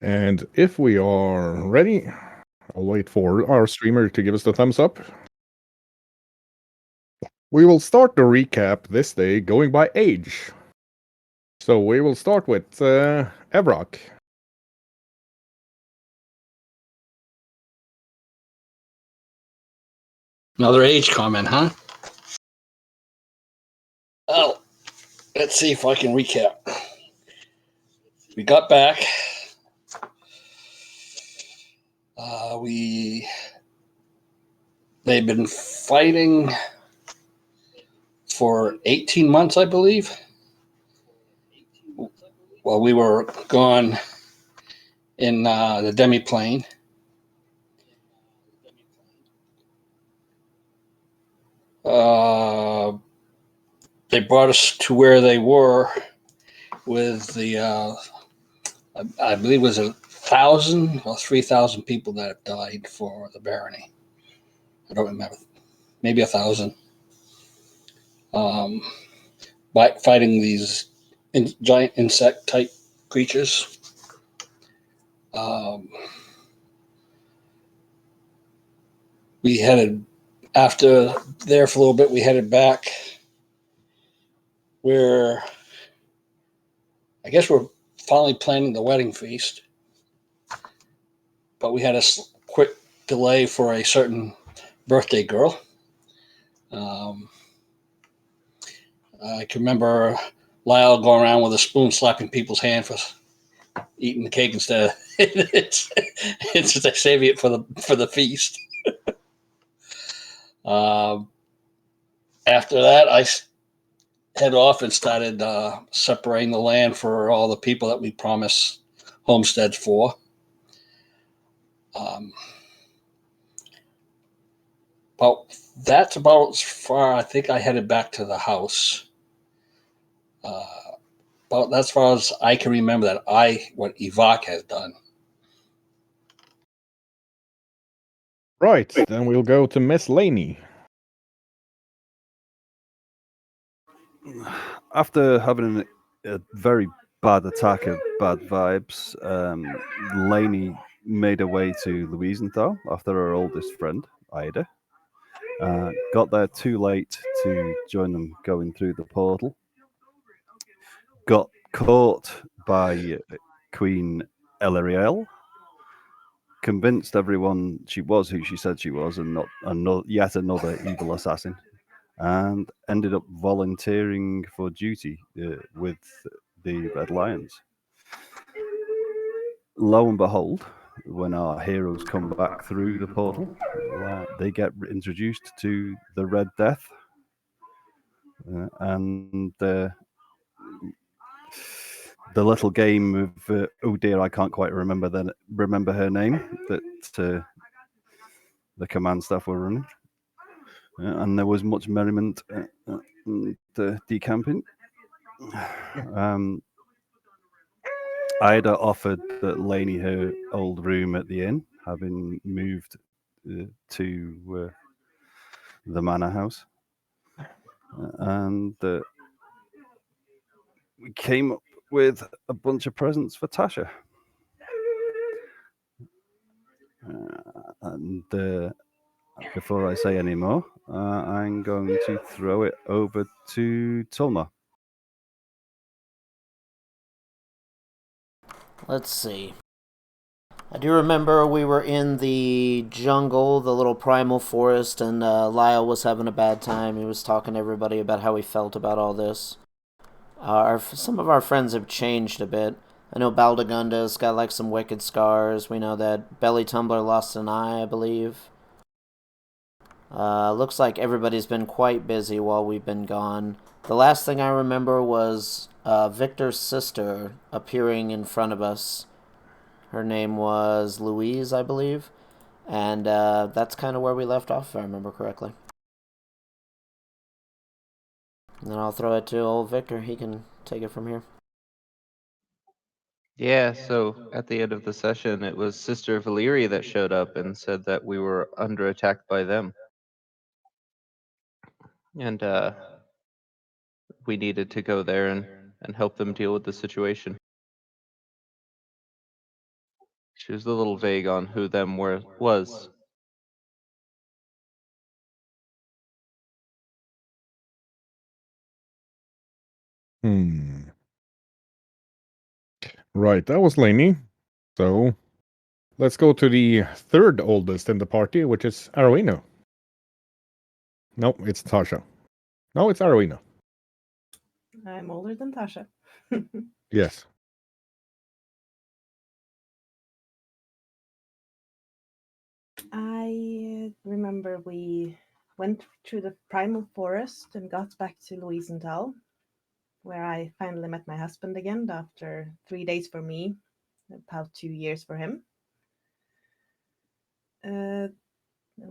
And if we are ready, I'll wait for our streamer to give us the thumbs up. We will start the recap this day going by age. So we will start with Evrock. Another age comment, huh? Oh, let's see if I can recap. We got back. They've been fighting for 18 months, I believe. While we were gone in the demiplane. They brought us to where they were with the, I believe it was 1,000 or 3,000 people that have died for the barony. I don't remember. Maybe 1,000. By fighting these giant insect type creatures. We headed after there for a little bit. We headed back where I guess we're finally planning the wedding feast, but we had a quick delay for a certain birthday girl. I can remember Lyle going around with a spoon slapping people's hand for eating the cake instead of it's just a save it for the feast. After that, I head off and started separating the land for all the people that we promised homesteads for. But that's about as far. I think I headed back to the house. But that's as far as I can remember what Evok has done. Right, then we'll go to Miss Laney. After having a very bad attack of bad vibes, Laney made her way to Louisenthal after her oldest friend, Ida. Got there too late to join them going through the portal. Got caught by Queen Elariel. Convinced everyone she was who she said she was and not yet another evil assassin. And ended up volunteering for duty with the Red Lions. Lo and behold, when our heroes come back through the portal, they get introduced to the Red Death, and the little game of oh dear, I can't quite remember her name that the command staff were running, and there was much merriment and decamping. Ida offered that Laney her old room at the inn, having moved to the manor house. And we came up with a bunch of presents for Tasha. And before I say any more, I'm going to throw it over to Tulma. Let's see. I do remember we were in the jungle, the little primal forest, and Lyle was having a bad time. He was talking to everybody about how he felt about all this. Some of our friends have changed a bit. I know Baldagunda's got like some wicked scars. We know that Belly Tumbler lost an eye, I believe. Looks like everybody's been quite busy while we've been gone. The last thing I remember was Victor's sister appearing in front of us. Her name was Louise, I believe. And that's kind of where we left off, if I remember correctly. And then I'll throw it to old Victor. He can take it from here. Yeah, so at the end of the session, it was Sister Valyria that showed up and said that we were under attack by them. And we needed to go there and help them deal with the situation. She was a little vague on who them was. Right, that was Lainey. So let's go to the third oldest in the party, which is Arowina. No, it's Tasha. No, it's Arowina. I'm older than Tasha. Yes. I remember we went through the primal forest and got back to Louisenthal, where I finally met my husband again after 3 days for me, about 2 years for him.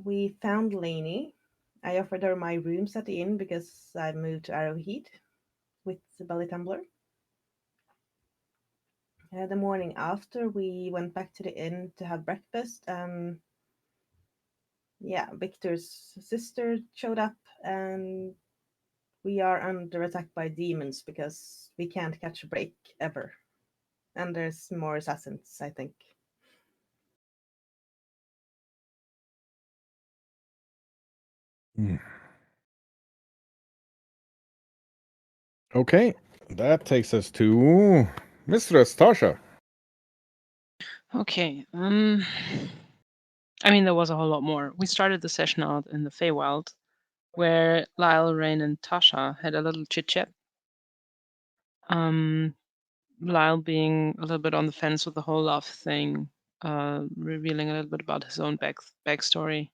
We found Lainey. I offered her my rooms at the inn because I moved to Arrowhead with the belly tumbler. The morning after, we went back to the inn to have breakfast. Victor's sister showed up, and we are under attack by demons because we can't catch a break ever. And there's more assassins, I think. Okay, that takes us to Mistress Tasha. Okay. I mean, there was a whole lot more. We started the session out in the Feywild, where Lyle, Rain, and Tasha had a little chit chat. Lyle being a little bit on the fence with the whole love thing, revealing a little bit about his own backstory,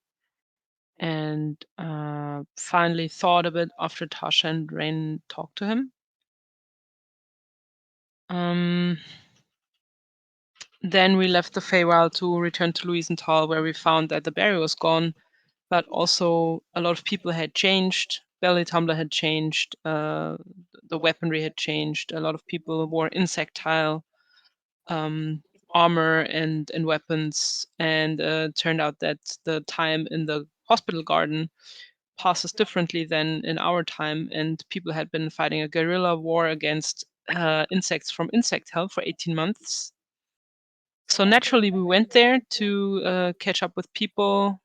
and finally thought a bit after Tasha and Rain talked to him. Then we left the Feywild to return to Louisenthal, where we found that the barrier was gone, but also a lot of people had changed. Belly Tumbler had changed. The weaponry had changed. A lot of people wore insectile armor and weapons, and turned out that the time in the hospital garden passes differently than in our time, and people had been fighting a guerrilla war against insects from insect hell for 18 months. So naturally, we went there to catch up with people.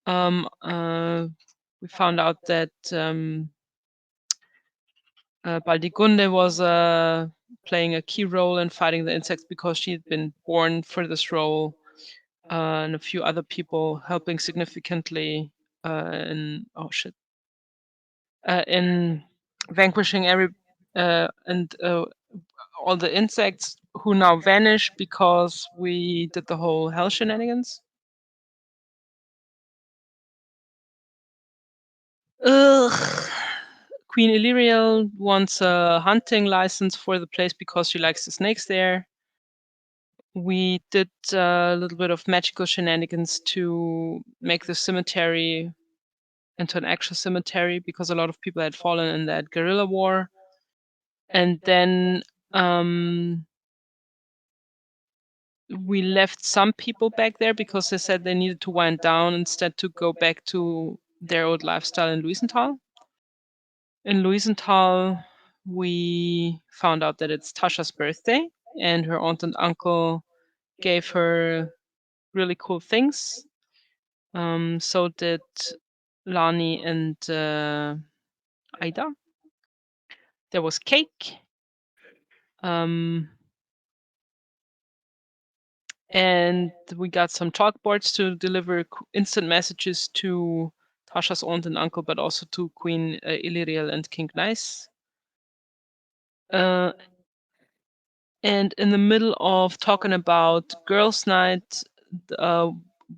We found out that Baldigunde was playing a key role in fighting the insects because she had been born for this role, and a few other people helping significantly in vanquishing and all the insects who now vanish because we did the whole hell shenanigans. Ugh. Queen Illyriel wants a hunting license for the place because she likes the snakes there. We did a little bit of magical shenanigans to make the cemetery into an actual cemetery because a lot of people had fallen in that guerrilla war. And then we left some people back there because they said they needed to wind down instead to go back to their old lifestyle in Louisenthal. In Louisenthal, we found out that it's Tasha's birthday, and her aunt and uncle gave her really cool things. So did Lani and Aida. There was cake. And we got some chalkboards to deliver instant messages to Tasha's aunt and uncle, but also to Queen Illyriel and King Nice. And in the middle of talking about girls' night, a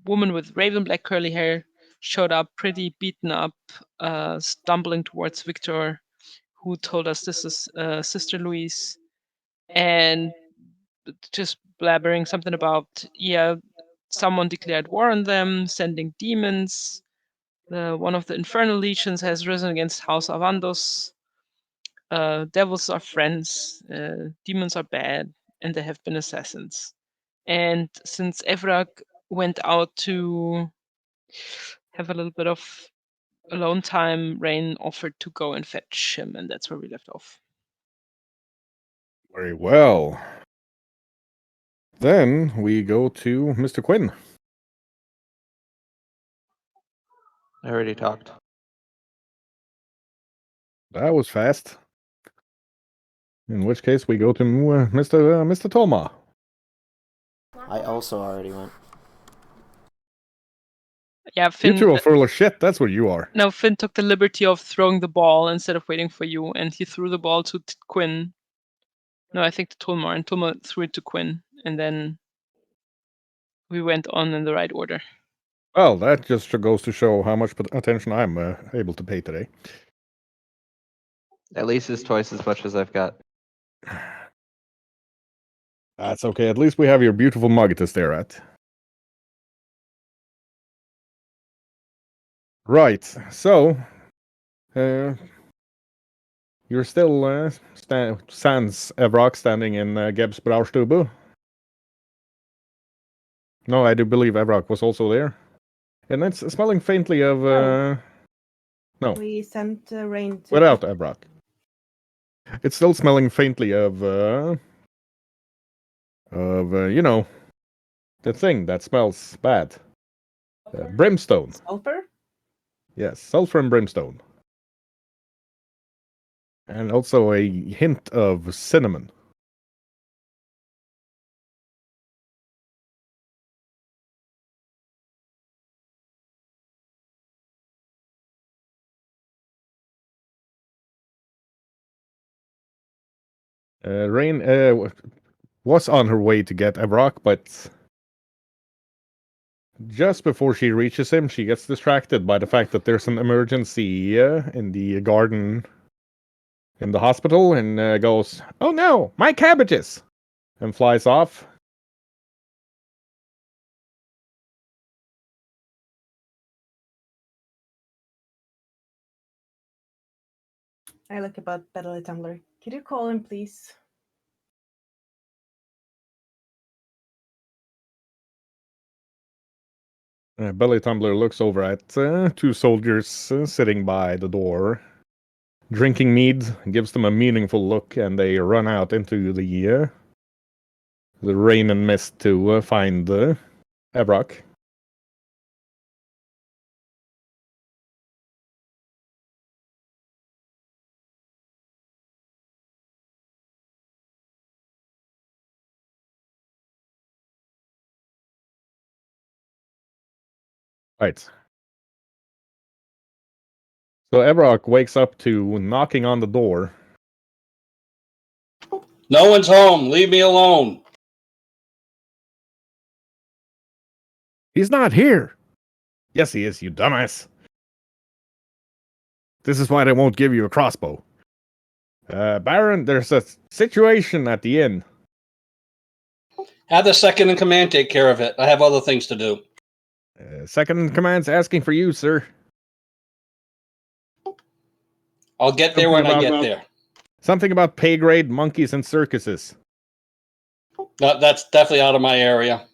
woman with raven black curly hair showed up, pretty beaten up, stumbling towards Victor, who told us this is Sister Louise, and just blabbering something about, someone declared war on them, sending demons. One of the infernal legions has risen against House Avandos. Devils are friends, demons are bad, and they have been assassins. And since Evrak went out to have a little bit of alone time, Rain offered to go and fetch him, and that's where we left off. Very well. Then we go to Mr. Quinn. I already talked. That was fast. In which case, we go to Mr. Toma. I also already went. Yeah, You Finn. two are full of shit. That's what you are. No, Finn took the liberty of throwing the ball instead of waiting for you, and he threw the ball to Quinn. No, I think to Tulmar, and Tulmar threw it to Quinn, and then we went on in the right order. Well, that just goes to show how much attention I'm able to pay today. At least it's twice as much as I've got. That's okay. At least we have your beautiful mug to stare at. Right. So, you're still sans Evrock standing in Geb's Braustube. No, I do believe Evrock was also there. And it's smelling faintly of... no, We sent Rain to without Evrock. It's still smelling faintly of, you know, the thing that smells bad. Brimstone. sulfur. Yes, sulfur and brimstone. And also a hint of cinnamon. Rain was on her way to get Evrock, but just before she reaches him, she gets distracted by the fact that there's an emergency in the garden in the hospital and goes, "Oh no, my cabbages!" and flies off. I look about Beverly Tumbler. Could you call him, please? Belly Tumbler looks over at two soldiers sitting by the door, drinking mead, gives them a meaningful look, and they run out into the rain and mist to find Evrock. Right. So Evrock wakes up to knocking on the door. No one's home. Leave me alone. He's not here. Yes, he is, you dumbass. This is why they won't give you a crossbow. Baron, there's a situation at the inn. Have the second in command take care of it. I have other things to do. Second in command's asking for you, sir. I'll get there when I get there. Something about pay grade monkeys and circuses. No, that's definitely out of my area.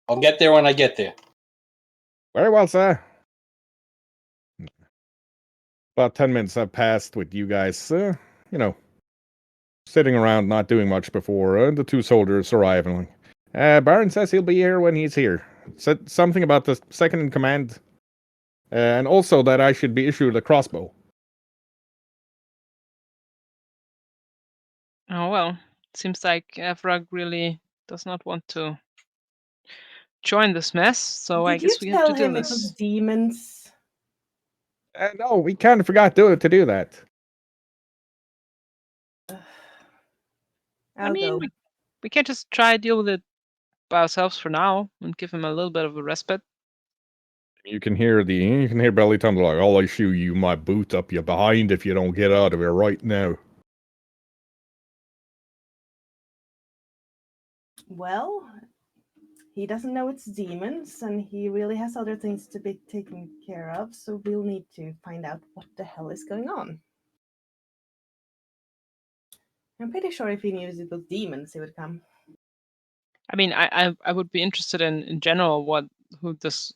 I'll get there when I get there. Very well, sir. About 10 minutes have passed with you guys, you know, sitting around not doing much before the two soldiers arrive. And Baron says he'll be here when he's here. Said something about the second in command, and also that I should be issued a crossbow. Oh well, seems like Evrog really does not want to join this mess, so I Did guess you we have to tell do him it was this. demons? No, we kind of forgot to do that. I'll go. We can't just try to deal with it by ourselves for now and give him a little bit of a respite. You can hear Belly Tumbler like, "I'll issue you my boot up your behind if you don't get out of here right now." Well, he doesn't know it's demons, and he really has other things to be taken care of, so we'll need to find out what the hell is going on. I'm pretty sure if he knew it was demons, he would come. I mean, I would be interested in general who this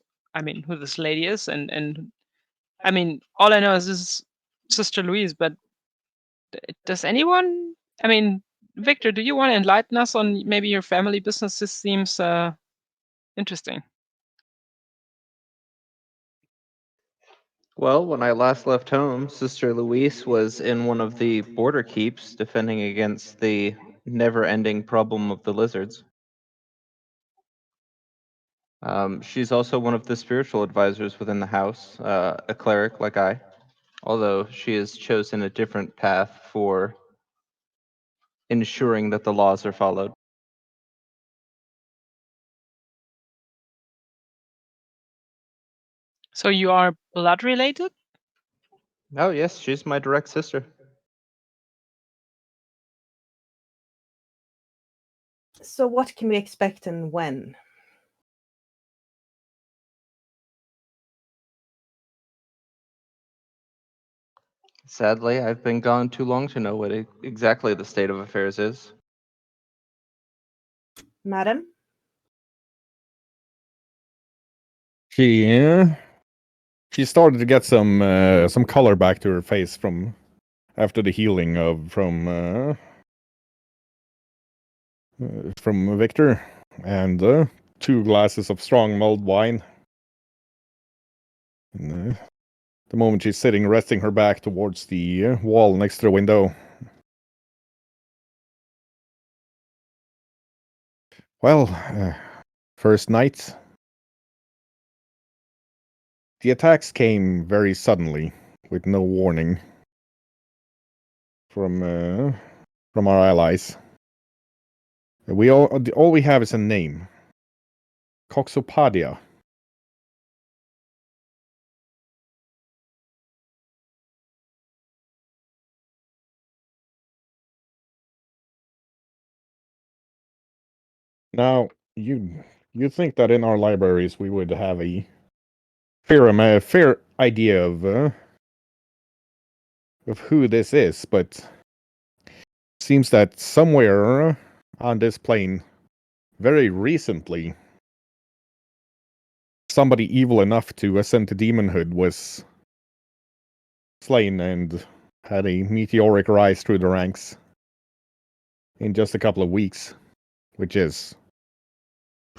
lady is, and I mean, all I know is this is Sister Louise, but does anyone? I mean, Victor, do you want to enlighten us on maybe your family business? This seems interesting. Well, when I last left home, Sister Louise was in one of the border keeps defending against the never-ending problem of the lizards. She's also one of the spiritual advisors within the house, a cleric like I, although she has chosen a different path for ensuring that the laws are followed. So you are blood related? Oh, yes, she's my direct sister. So what can we expect and when? Sadly, I've been gone too long to know what exactly the state of affairs is. Madam? She started to get some color back to her face from after the healing from Victor, and 2 glasses of strong mulled wine. And, the moment she's sitting, resting her back towards the wall next to the window. Well, first night, the attacks came very suddenly, with no warning from our allies. All we have is a name, Coxopadia. Now, you think that in our libraries we would have a fair idea of who this is, but it seems that somewhere on this plane, very recently, somebody evil enough to ascend to demonhood was slain and had a meteoric rise through the ranks in just a couple of weeks, which is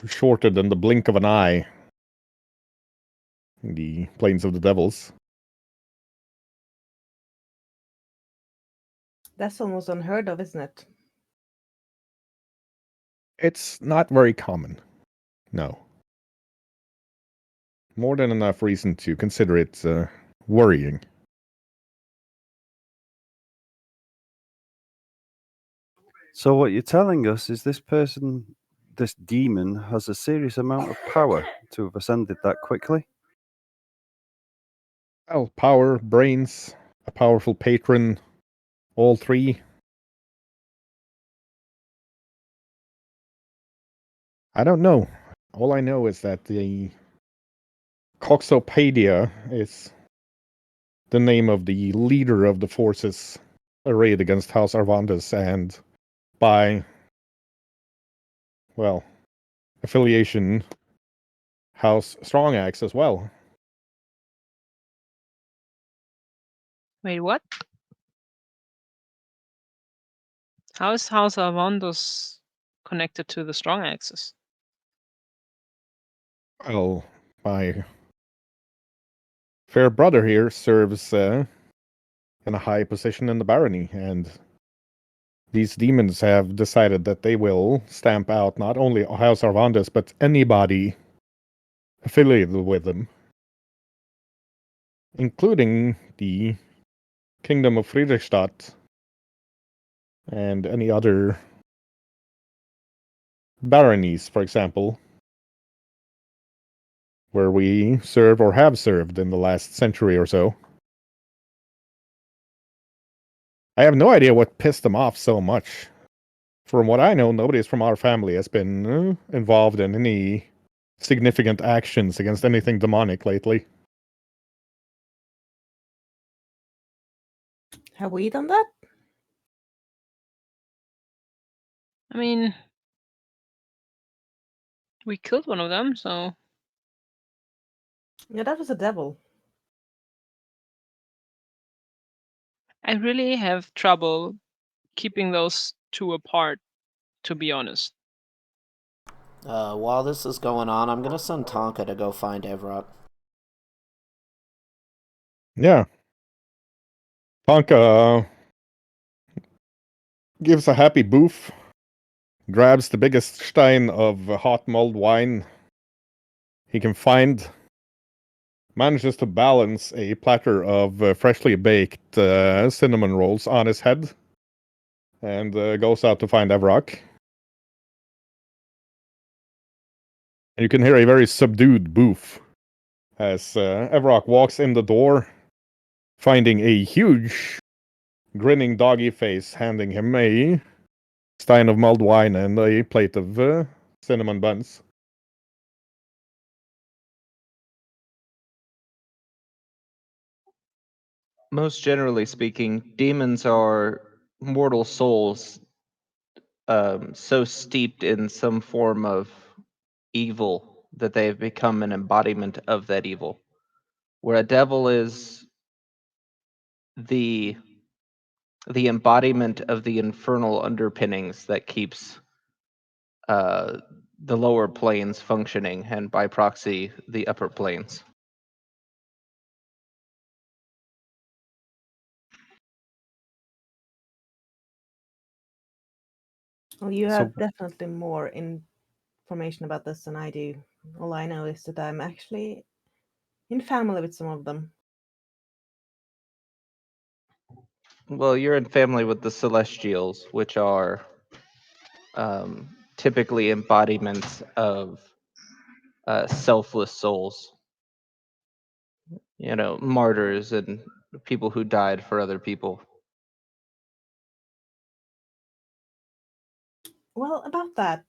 shorter than the blink of an eye in the plains of the devils. That's almost unheard of, isn't it? It's not very common. No. More than enough reason to consider it worrying. So what you're telling us is this person, this demon, has a serious amount of power to have ascended that quickly? Well, power, brains, a powerful patron, all three. I don't know. All I know is that the Coxopadia is the name of the leader of the forces arrayed against House Arvandas, and by, well, affiliation, House Strongaxe as well. Wait, what? How is House Arvandos connected to the strong axis? Well, my fair brother here serves in a high position in the barony, and these demons have decided that they will stamp out not only House Arvandas, but anybody affiliated with them, including the Kingdom of Friedrichstadt and any other baronies, for example, where we serve or have served in the last century or so. I have no idea what pissed them off so much. From what I know, nobody from our family has been involved in any significant actions against anything demonic lately. Have we done that? I mean, we killed one of them, so Yeah, that was a devil. I really have trouble keeping those two apart, to be honest. While this is going on, I'm gonna send Tonka to go find Evrock. Yeah. Tonka gives a happy boof, grabs the biggest stein of hot mulled wine he can find, manages to balance a platter of freshly baked cinnamon rolls on his head, and goes out to find Evrock. And you can hear a very subdued boof as Evrock walks in the door, finding a huge, grinning doggy face handing him a stein of mulled wine and a plate of cinnamon buns. Most generally speaking, demons are mortal souls so steeped in some form of evil that they have become an embodiment of that evil. Where a devil is the embodiment of the infernal underpinnings that keeps the lower planes functioning, and by proxy, the upper planes. Well, you So- have definitely more information about this than I do. All I know is that I'm actually in family with some of them. Well, you're in family with the Celestials, which are typically embodiments of selfless souls. You know, martyrs and people who died for other people. Well, about that,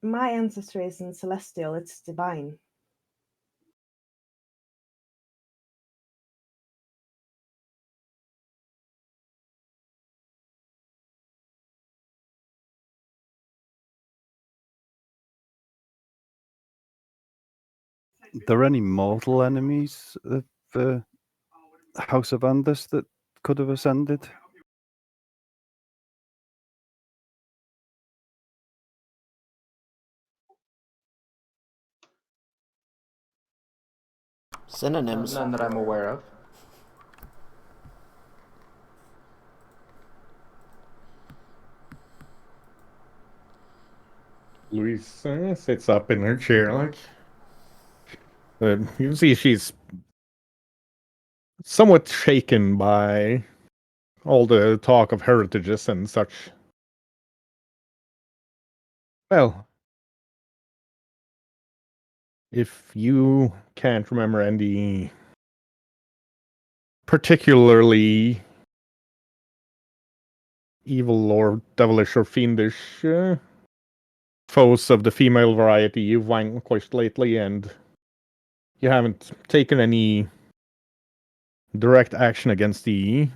my ancestry isn't celestial, it's divine. There any mortal enemies of House of Andis that could have ascended? Synonyms. None that I'm aware of. Louise sits up in her chair, like. You see, she's somewhat shaken by all the talk of heritages and such. Well, if you can't remember any particularly evil or devilish or fiendish foes of the female variety you've vanquished lately, and you haven't taken any direct action against the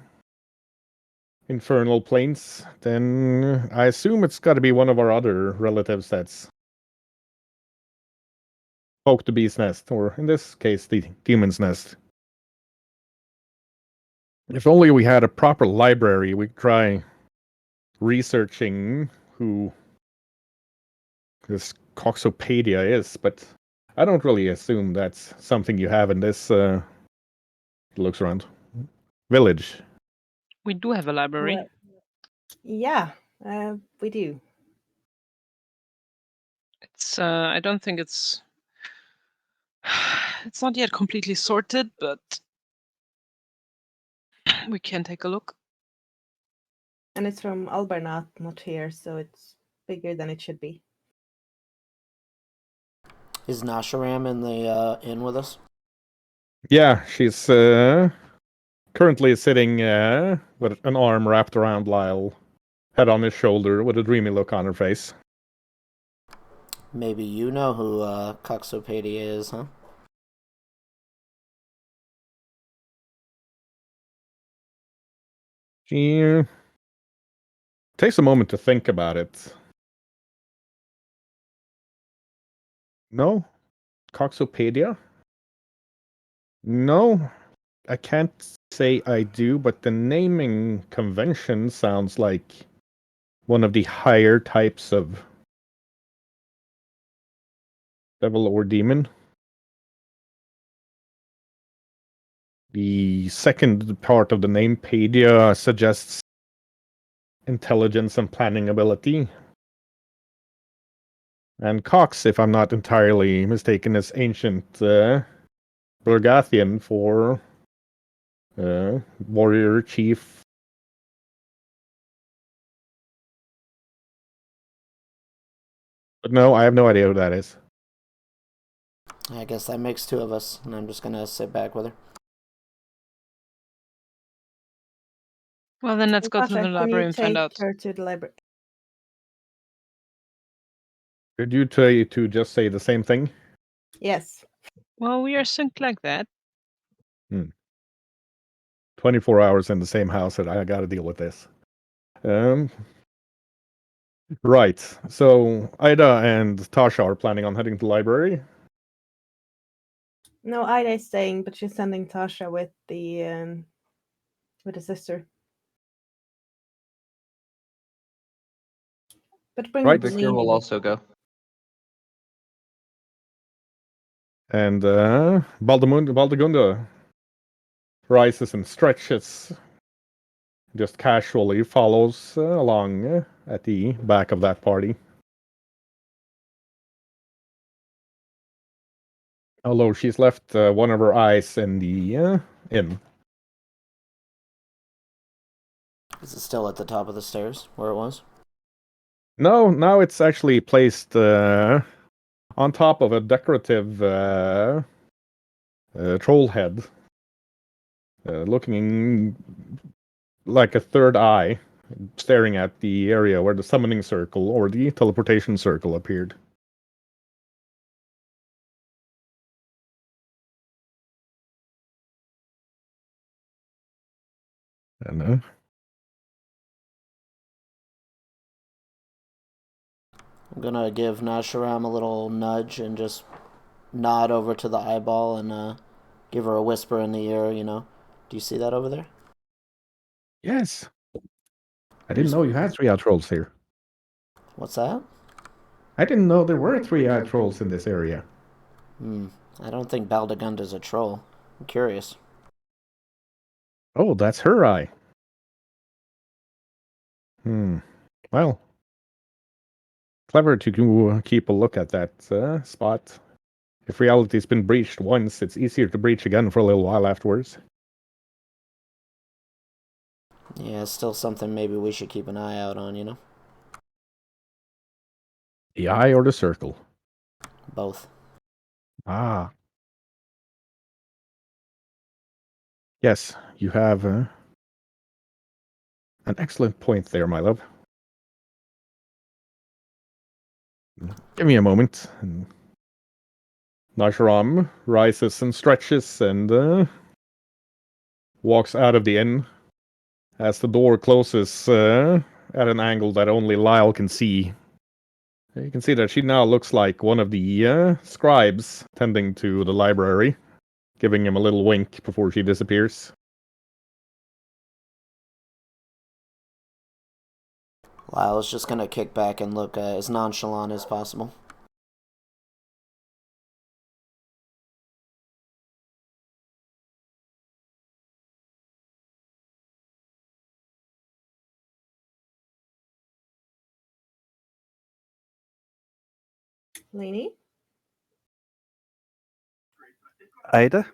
infernal planes, then I assume it's got to be one of our other relatives that's poked the bee's nest, or in this case, the demon's nest. If only we had a proper library, we'd try researching who this Coxopedia is, but I don't really assume that's something you have in this, looks around, village. We do have a library. Well, yeah, we do. It's I don't think it's it's not yet completely sorted, but we can take a look. And it's from Albernat, not here, so it's bigger than it should be. Is Nasharam in the inn with us? Yeah, she's currently sitting with an arm wrapped around Lyle, head on his shoulder, with a dreamy look on her face. Maybe you know who Coxopedia is, huh? She takes a moment to think about it. No? Coxopedia? No. I can't say I do, but the naming convention sounds like one of the higher types of devil or demon. The second part of the namepedia suggests intelligence and planning ability. And Cox, if I'm not entirely mistaken, is ancient Burgathian for warrior chief. But no, I have no idea who that is. I guess that makes two of us, and I'm just gonna sit back with her. Well, then let's go to Natasha, the can library you and find take out. her to the library? Did you try to just say the same thing? Yes. Well, we are synced like that. 24 hours in the same house, and I got to deal with this. Right. So Ida and Tasha are planning on heading to the library. No, Ida is staying, but she's sending Tasha with the sister. But bring Right. Victor Bellini will with also go. And Baldegunda rises and stretches, just casually follows along at the back of that party. Although she's left one of her eyes in the inn. Is it still at the top of the stairs where it was? No, now it's actually placed on top of a decorative troll head, looking like a third eye, staring at the area where the summoning circle or the teleportation circle appeared. And I'm gonna give Nasharam a little nudge and just nod over to the eyeball and give her a whisper in the ear, you know. Do you see that over there? yes, I didn't know you had three-eyed trolls here. What's that? I didn't know there were three-eyed trolls in this area. I don't think Baldagunda's a troll. I'm curious. Oh, that's her eye. Well, clever to keep a look at that spot. If reality's been breached once, it's easier to breach again for a little while afterwards. Yeah, it's still something maybe we should keep an eye out on, you know? The eye or the circle? Both. Ah. Yes, you have an excellent point there, my love. Give me a moment. Nasharam rises and stretches and walks out of the inn as the door closes at an angle that only Lyle can see. You can see that she now looks like one of the scribes tending to the library, giving him a little wink before she disappears. Lyle's just gonna kick back and look as nonchalant as possible. Lainey? Ada?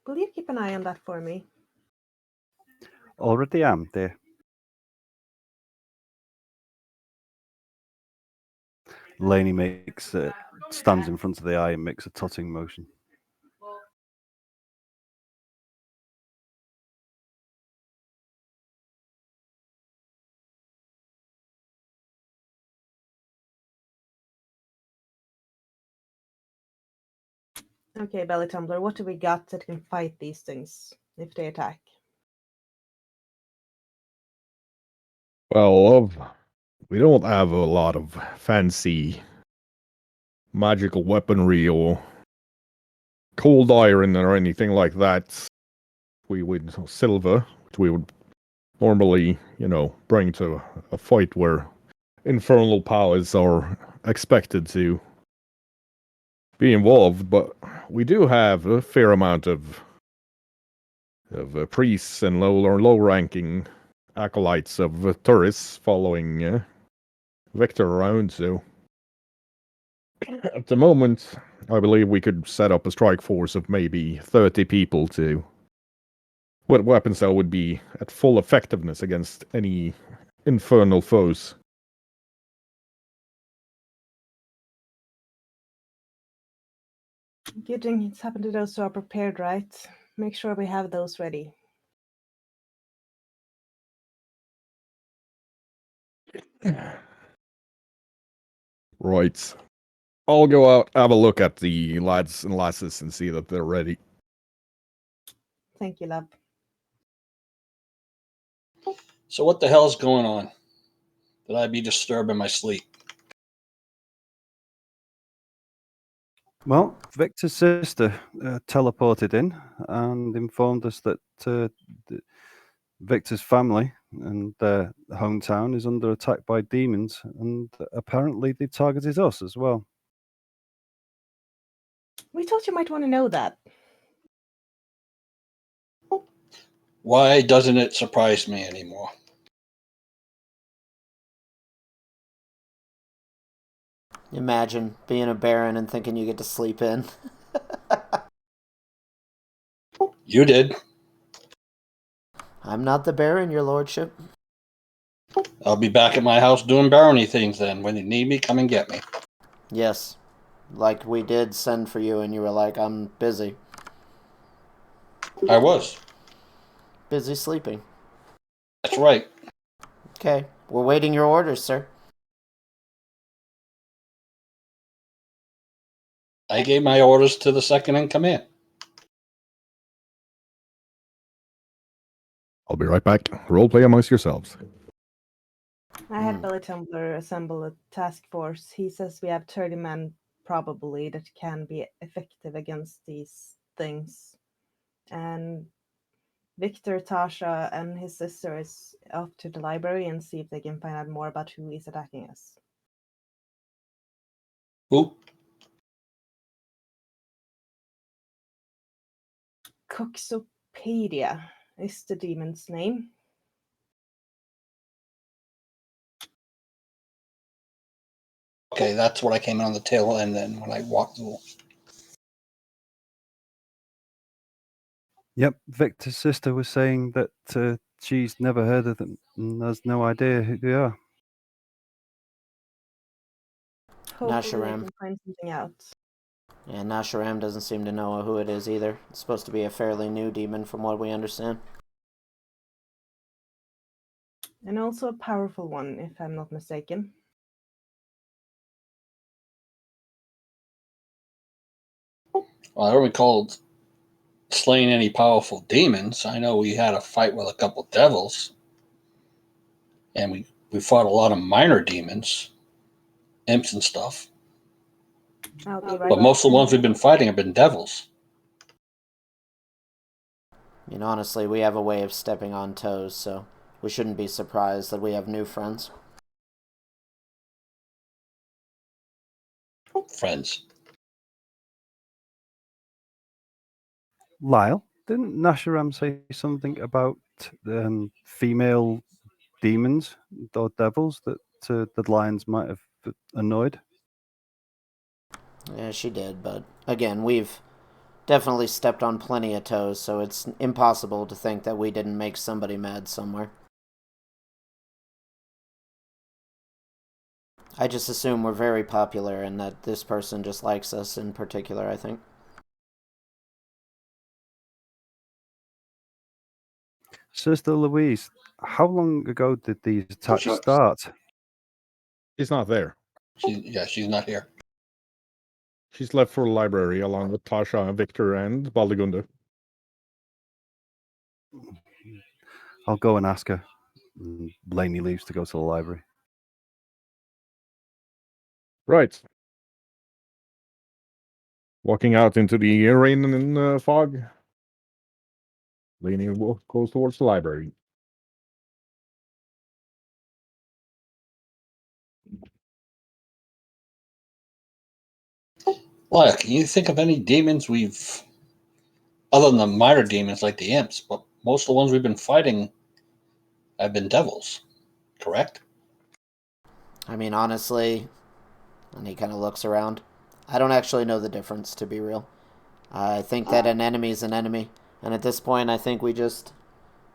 Will you keep an eye on that for me? Already am, dear. Laney stands in front of the eye and makes a totting motion. Okay, Belly Tumbler, what do we got that can fight these things if they attack? Well, we don't have a lot of fancy magical weaponry or cold iron or anything like that. We would silver, which we would normally, bring to a fight where infernal powers are expected to be involved. But we do have a fair amount of priests and low-ranking acolytes of tourists following Victor around. So at the moment, I believe we could set up a strike force of maybe 30 people to what weapons that would be at full effectiveness against any infernal foes. Good thing it's happened to those who are prepared, right? Make sure we have those ready. Right. I'll go out, have a look at the lads and lasses and see that they're ready. Thank you, love. So what the hell's going on? Did I be disturbed in my sleep? Well, Victor's sister teleported in and informed us that Victor's family and their hometown is under attack by demons, and apparently they targeted us as well. We thought you might want to know that. Why doesn't it surprise me anymore? Imagine being a baron and thinking you get to sleep in. You did. I'm not the baron, your lordship. I'll be back at my house doing barony things then. When you need me, come and get me. Yes. Like we did send for you and you were like, I'm busy. I was. Busy sleeping. That's right. Okay. We're waiting your orders, sir. I gave my orders to the second in command. I'll be right back. Roleplay amongst yourselves. I had Belly Tumbler assemble a task force. He says we have 30 men probably that can be effective against these things. And Victor, Tasha, and his sister is off to the library and see if they can find out more about who is attacking us. Who? Coxopedia is the demon's name. Okay, that's what I came in on the tail end then when I walked through. Yep, Victor's sister was saying that she's never heard of them and has no idea who they are. Hopefully we Nasharam. can find something out. Yeah, Nasharam doesn't seem to know who it is either. It's supposed to be a fairly new demon from what we understand. And also a powerful one, if I'm not mistaken. Well, I don't recall slaying any powerful demons. I know we had a fight with a couple devils. And we fought a lot of minor demons, imps and stuff. I'll be right But most of the back. ones we've been fighting have been devils. I mean, honestly, we have a way of stepping on toes, so we shouldn't be surprised that we have new friends. Friends. Lyle, didn't Nasharam say something about female demons or devils that the lions might have annoyed? Yeah, she did, but again, we've definitely stepped on plenty of toes, so it's impossible to think that we didn't make somebody mad somewhere. I just assume we're very popular and that this person just likes us in particular, I think. Sister Louise, how long ago did these attacks start? She's not there. She's not here. She's left for the library along with Tasha, Victor, and Baldigunda. I'll go and ask her. Lainey leaves to go to the library. Right. Walking out into the rain and fog. Leaning goes towards the library. Well, can you think of any demons we've, other than the minor demons like the imps, but most of the ones we've been fighting have been devils, correct? I mean, honestly, and he kind of looks around, I don't actually know the difference, to be real. I think that an enemy is an enemy, and at this point, I think we just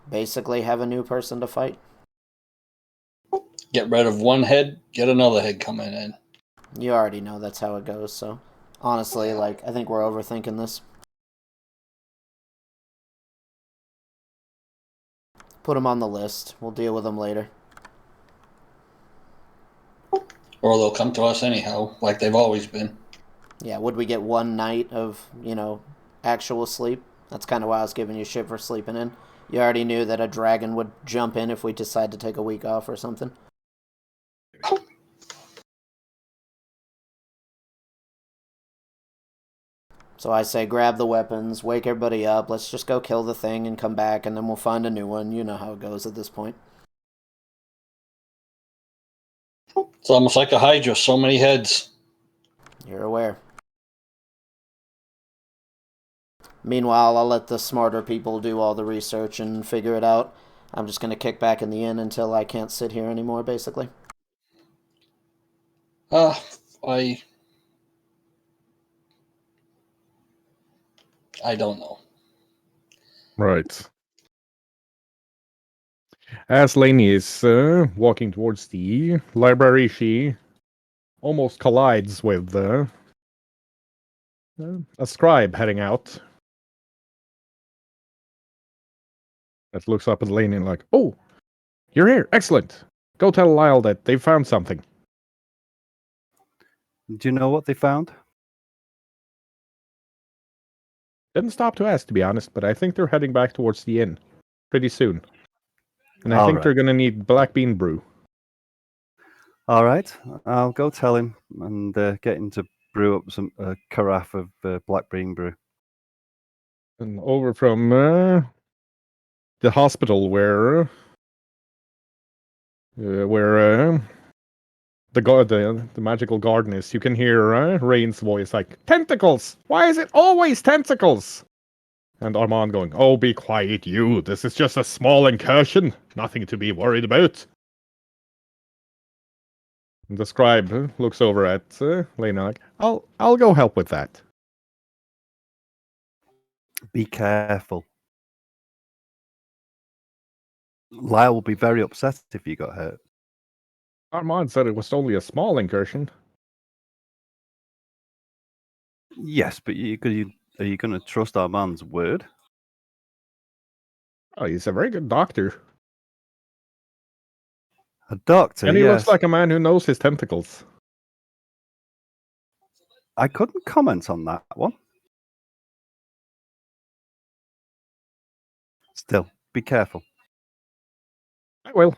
basically have a new person to fight. Get rid of one head, get another head coming in. You already know that's how it goes, so honestly, I think we're overthinking this. Put them on the list. We'll deal with them later. Or they'll come to us anyhow, like they've always been. Yeah, would we get one night of, actual sleep? That's kind of why I was giving you shit for sleeping in. You already knew that a dragon would jump in if we decide to take a week off or something. So I say grab the weapons, wake everybody up, let's just go kill the thing and come back, and then we'll find a new one. You know how it goes at this point. It's almost like a Hydra, so many heads. You're aware. Meanwhile, I'll let the smarter people do all the research and figure it out. I'm just going to kick back in the inn until I can't sit here anymore, basically. I don't know. Right. As Lainey is walking towards the library, she almost collides with a scribe heading out. That looks up at Lainey and like, "Oh, you're here! Excellent! Go tell Lyle that they found something." Do you know what they found? Didn't stop to ask, to be honest, but I think they're heading back towards the inn pretty soon. And I All think right. they're gonna need black bean brew. All right, I'll go tell him and get him to brew up some carafe of black bean brew. And over from the hospital where the magical garden is, you can hear Rain's voice like, "Tentacles! Why is it always tentacles?" And Armand going, "Oh, be quiet, you. This is just a small incursion. Nothing to be worried about." And the scribe looks over at Lena like, I'll go help with that." Be careful. Lyle will be very upset if you got hurt. Armand said it was only a small incursion. Yes, but are you going to trust our man's word? Oh, he's a very good doctor. A doctor, And he yes. looks like a man who knows his tentacles. I couldn't comment on that one. Still, be careful. I will.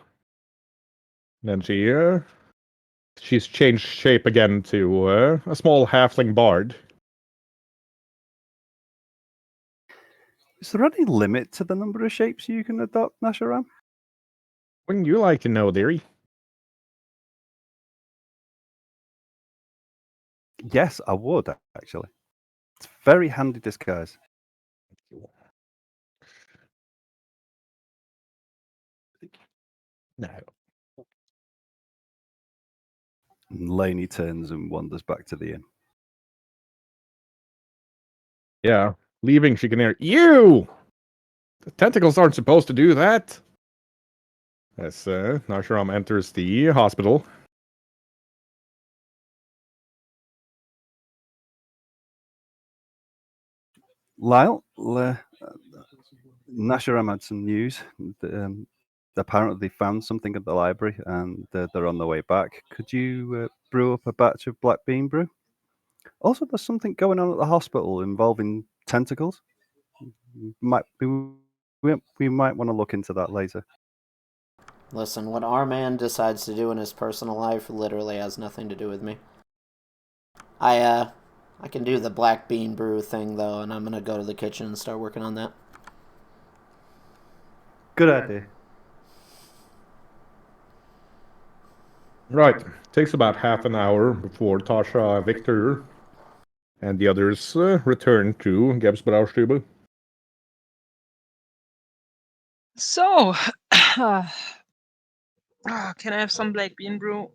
Then she's changed shape again to a small halfling bard. Is there any limit to the number of shapes you can adopt, Nasharam? Wouldn't you like to know, dearie? Yes, I would, actually. It's a very handy disguise. No. And Lainey turns and wanders back to the inn. Yeah. Leaving, she can hear, "You! The tentacles aren't supposed to do that." As Narsharam enters the hospital. Lyle, Nasharam had some news. Apparently, they found something at the library and they're on their way back. Could you brew up a batch of black bean brew? Also, there's something going on at the hospital involving tentacles. We might want to look into that later. Listen, what our man decides to do in his personal life literally has nothing to do with me. I I can do the black bean brew thing though, and I'm gonna go to the kitchen and start working on that. Good idea. Right. Takes about half an hour before Tasha, Victor, and the others return to Gebsbraustube. So, can I have some black bean brew?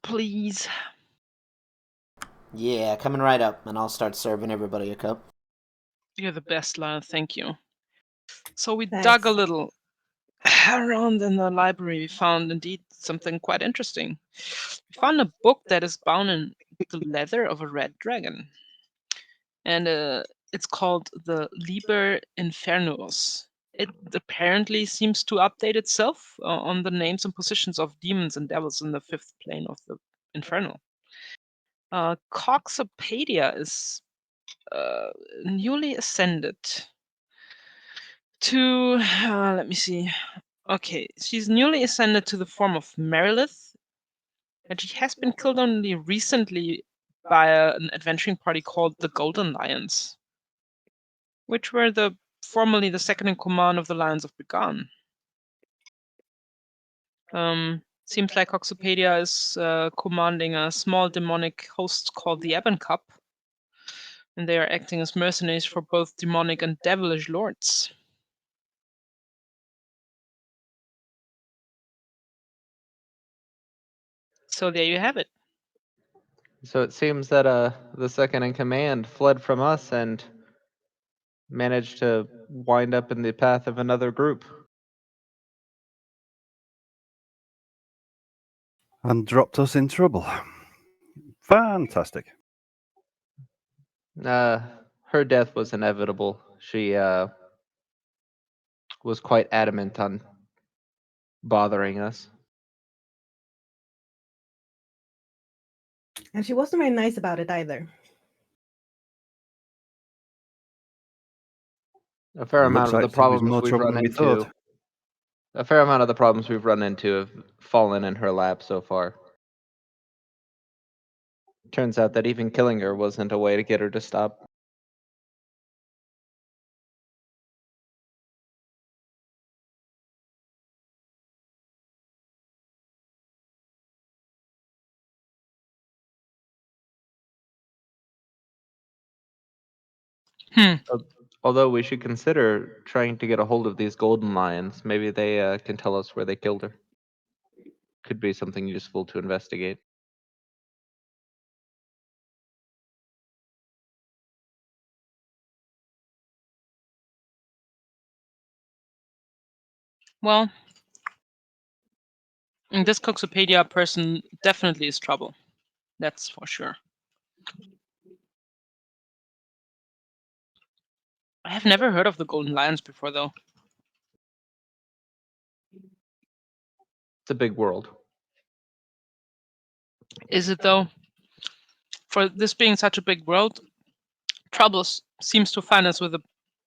Please. Yeah, coming right up, and I'll start serving everybody a cup. You're the best, Lana. Thank you. So we Thanks. dug a little around in the library. We found indeed something quite interesting. We found a book that is bound in the leather of a red dragon, and it's called the Liber Infernus. It apparently seems to update itself on the names and positions of demons and devils in the fifth plane of the Infernal. Coxopedia is newly ascended to, let me see. Okay, she's newly ascended to the form of Merilith, and she has been killed only recently by an adventuring party called the Golden Lions, which were formerly the second in command of the Lions of Began. Seems like Coxopedia is commanding a small demonic host called the Ebon Cup, and they are acting as mercenaries for both demonic and devilish lords. So there you have it. So it seems that the second in command fled from us and managed to wind up in the path of another group. And dropped us in trouble. Fantastic. Her death was inevitable. She was quite adamant on bothering us. And she wasn't very nice about it either. A fair amount Looks of the like she was problems more we've trouble run than we into. thought. A fair amount of the problems we've run into have fallen in her lap so far. Turns out that even killing her wasn't a way to get her to stop. Although we should consider trying to get a hold of these golden lions. Maybe they can tell us where they killed her. Could be something useful to investigate. Well, this Coxopedia person definitely is trouble. That's for sure. I have never heard of the Golden Lions before, though. It's a big world. Is it, though? For this being such a big world, Troubles seems to find us with a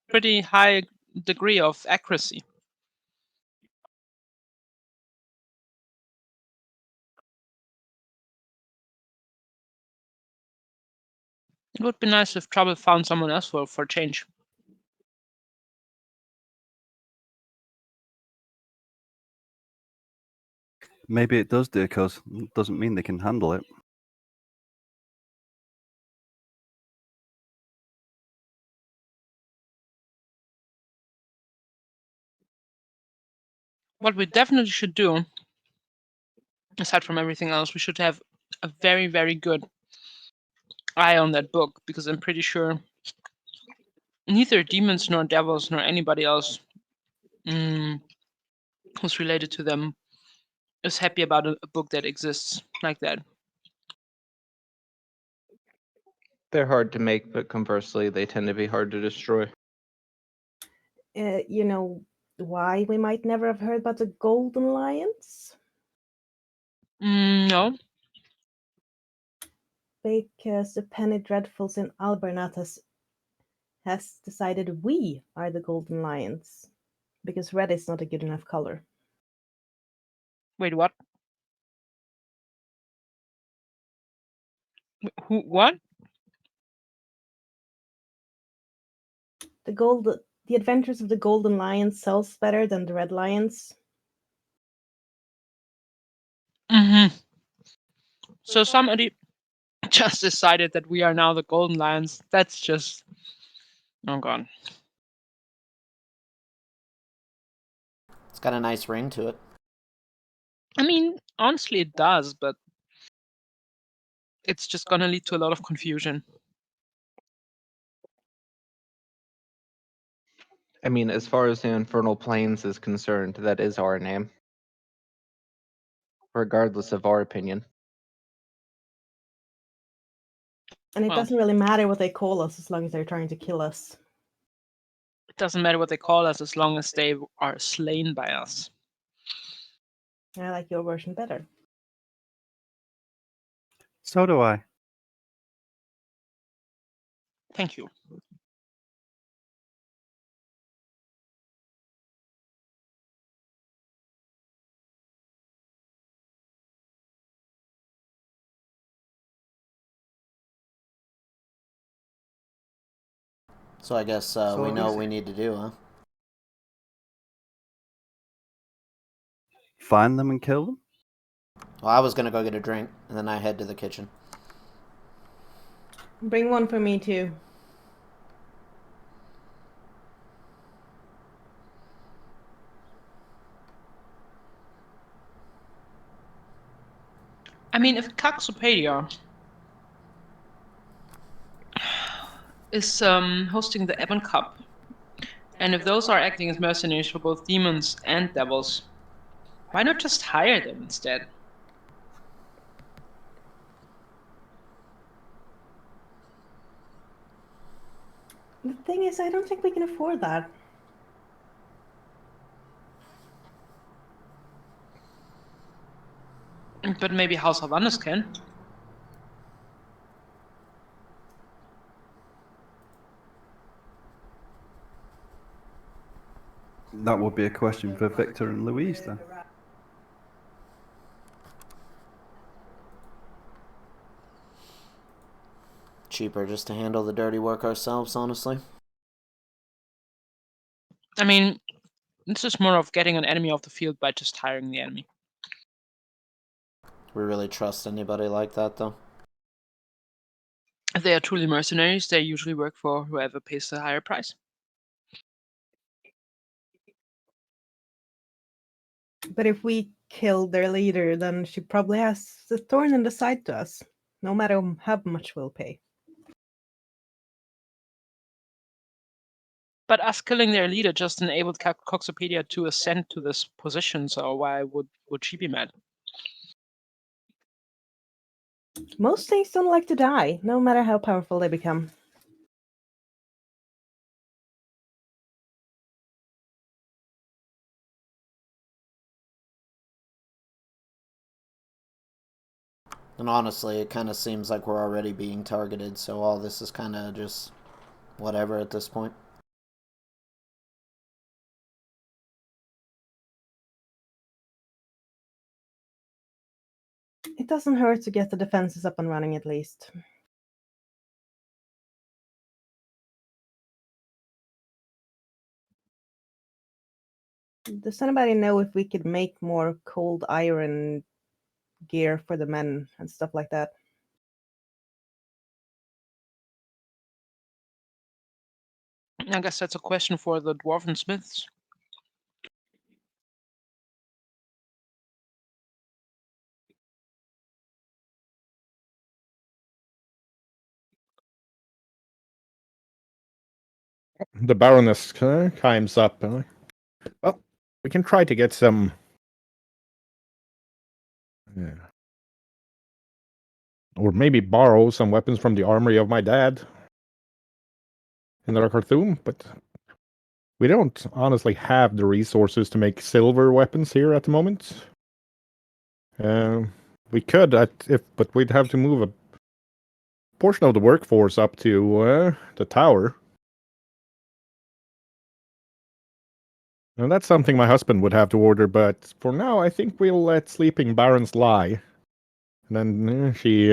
pretty high degree of accuracy. It would be nice if Trouble found someone else for change. Maybe it does, dear cuz. Doesn't mean they can handle it. What we definitely should do, aside from everything else, we should have a very, very good eye on that book, because I'm pretty sure neither demons nor devils nor anybody else who's related to them is happy about a book that exists like that. They're hard to make, but conversely, they tend to be hard to destroy. You know why we might never have heard about the Golden Lions? No. Because the Penny Dreadfuls in Albernat has decided we are the Golden Lions. Because red is not a good enough color. Wait, what? Who? What? The Adventures of the Golden Lion sells better than the Red Lions. Mm-hmm. So somebody just decided that we are now the Golden Lions. That's just. Oh god. It's got a nice ring to it. I mean, honestly, it does, but it's just gonna lead to a lot of confusion. I mean, as far as the Infernal Plains is concerned, that is our name, regardless of our opinion. And it Well, doesn't really matter what they call us as long as they're trying to kill us. it doesn't matter what they call us as long as they are slain by us. I like your version better. So do I. Thank you. So I guess we know what we need to do, huh? Find them and kill them? Well, I was gonna go get a drink, and then I head to the kitchen. Bring one for me too. I mean, if Caxopedia is hosting the Ebon Cup, and if those are acting as mercenaries for both demons and devils, why not just hire them instead? The thing is, I don't think we can afford that. But maybe House of Anus can. That would be a question for Victor and Louise then. Cheaper just to handle the dirty work ourselves, honestly. I mean, this is more of getting an enemy off the field by just hiring the enemy. We really trust anybody like that, though? If they are truly mercenaries, they usually work for whoever pays the higher price. But if we kill their leader, then she probably has a thorn in the side to us, no matter how much we'll pay. But us killing their leader just enabled Coxopedia to ascend to this position, so why would she be mad? Most things don't like to die, no matter how powerful they become. And honestly, it kind of seems like we're already being targeted, so all this is kind of just whatever at this point. It doesn't hurt to get the defenses up and running at least. Does anybody know if we could make more cold iron gear for the men and stuff like that? I guess that's a question for the dwarven smiths. The Baroness climbs up. Well, we can try to get some. Yeah. Or maybe borrow some weapons from the armory of my dad in the Khartoum, but we don't honestly have the resources to make silver weapons here at the moment. We could, but we'd have to move a portion of the workforce up to the tower. And that's something my husband would have to order, but for now, I think we'll let sleeping barons lie. And then she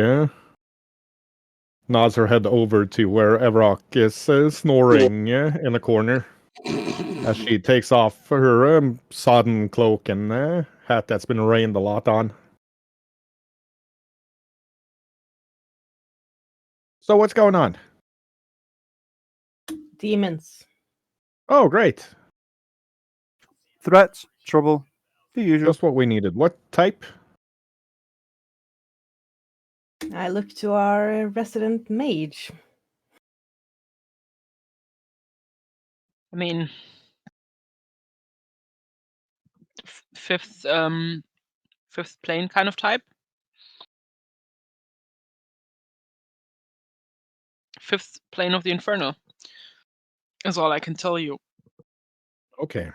nods her head over to where Evrock is snoring in a corner as she takes off her sodden cloak and hat that's been rained a lot on. So what's going on? Demons. Oh, great. Threats, trouble, the usual. Just what we needed. What type? I look to our resident mage. I mean, fifth plane kind of type. Fifth plane of the Inferno is all I can tell you. Okay.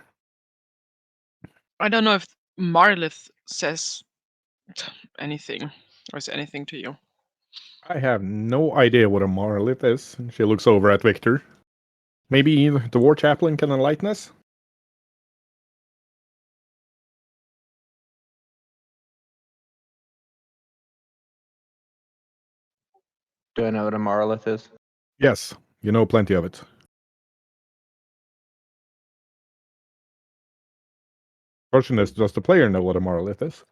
I don't know if Marlith says anything or is anything to you. I have no idea what a monolith is. She looks over at Victor. Maybe the war chaplain can enlighten us? Do I know what a monolith is? Yes, you know plenty of it. Question is, does the player know what a monolith is?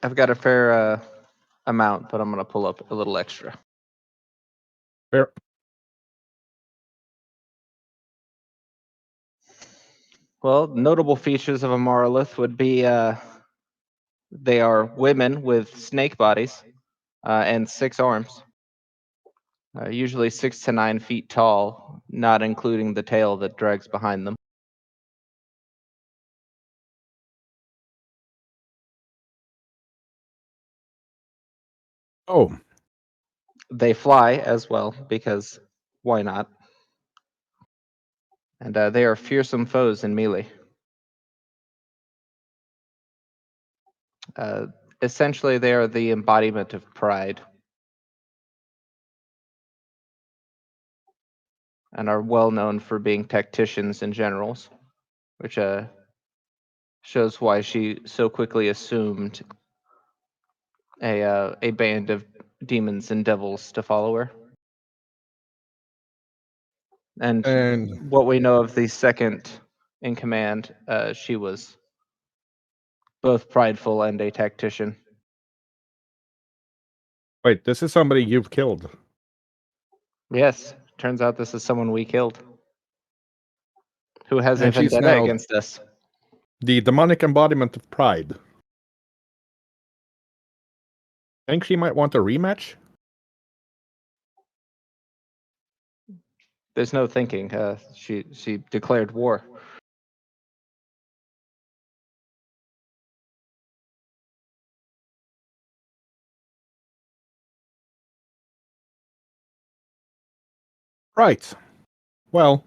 I've got a fair amount, but I'm going to pull up a little extra. Fair. Well, notable features of a monolith would be they are women with snake bodies and 6 arms. Usually 6 to 9 feet tall, not including the tail that drags behind them. Oh, They fly as well, because why not? And they are fearsome foes in melee. Essentially, they are the embodiment of pride and are well known for being tacticians and generals, which shows why she so quickly assumed a band of demons and devils to follow her. And what we know of the second in command, she was both prideful and a tactician. wait, this is somebody you've killed. Yes, turns out this is someone we killed who has a And she's vendetta now against us. the demonic embodiment of pride. Think she might want a rematch? There's no thinking. She declared war. Right. Well,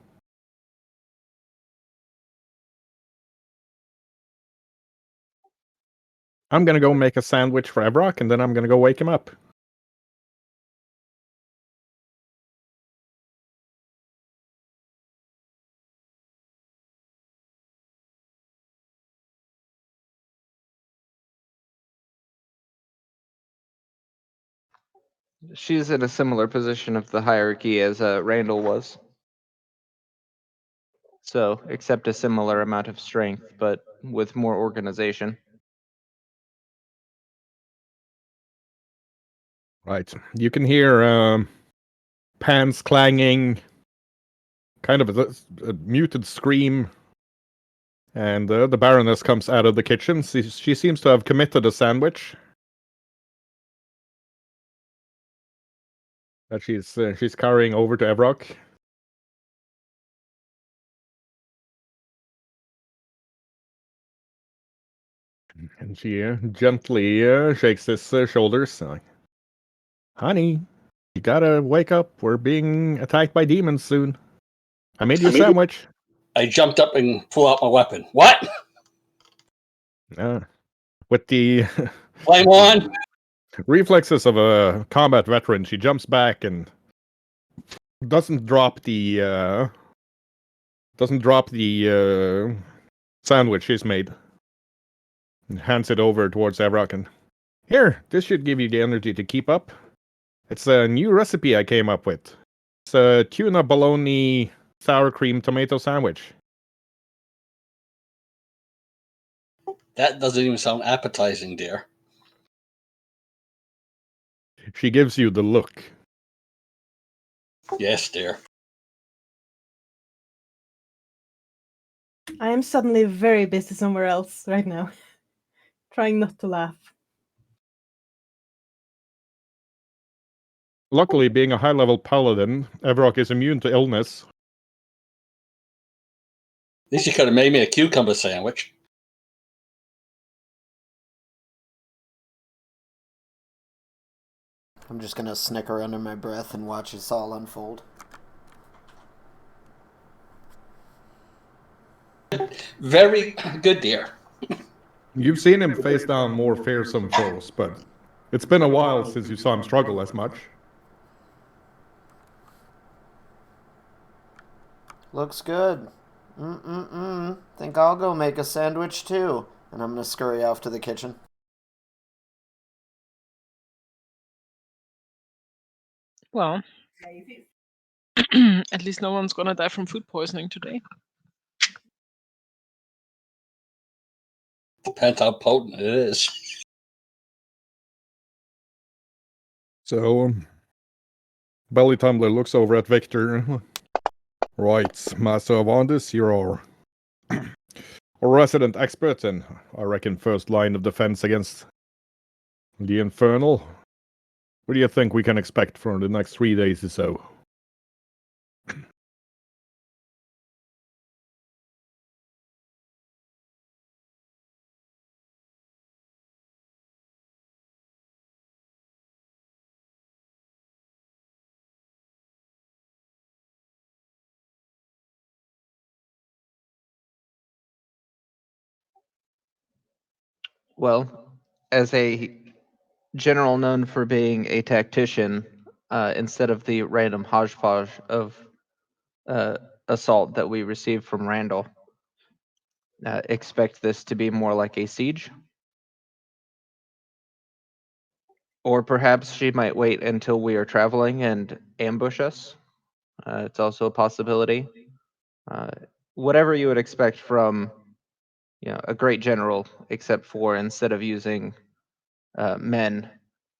I'm gonna go make a sandwich for Evrock, and then I'm gonna go wake him up. She's in a similar position of the hierarchy as Randall was. So, except a similar amount of strength, but with more organization. Right. You can hear pans clanging, kind of a muted scream, and the Baroness comes out of the kitchen. She seems to have committed a sandwich that she's carrying over to Evrock. And she gently shakes his shoulders. Like, honey, you gotta wake up. We're being attacked by demons soon. I made you a sandwich. I jumped up and pulled out my weapon. What? With the Flame on? reflexes of a combat veteran, she jumps back and doesn't drop the sandwich she's made. And hands it over towards Evrock. And Here, this should give you the energy to keep up. It's a new recipe I came up with. It's a tuna bologna sour cream tomato sandwich. That doesn't even sound appetizing, dear. She gives you the look. Yes, dear. I am suddenly very busy somewhere else right now, trying not to laugh. Luckily, being a high-level paladin, Evrock is immune to illness. At least you could have made me a cucumber sandwich. I'm just gonna snicker under my breath and watch this all unfold. Very good, dear. You've seen him face down more fearsome foes, but it's been a while since you saw him struggle as much. Looks good. Think I'll go make a sandwich too. And I'm gonna scurry off to the kitchen. Well, at least no one's gonna die from food poisoning today. Depends how potent it is. So, Belly Tumbler looks over at Victor. Right, Master of Ondus, you're our resident expert and I reckon first line of defense against the Infernal. What do you think we can expect for the next 3 days or so? Well, as a general known for being a tactician, instead of the random hodgepodge of assault that we received from Randall, expect this to be more like a siege. Or perhaps she might wait until we are traveling and ambush us. It's also a possibility. Whatever you would expect from, a great general, except for instead of using men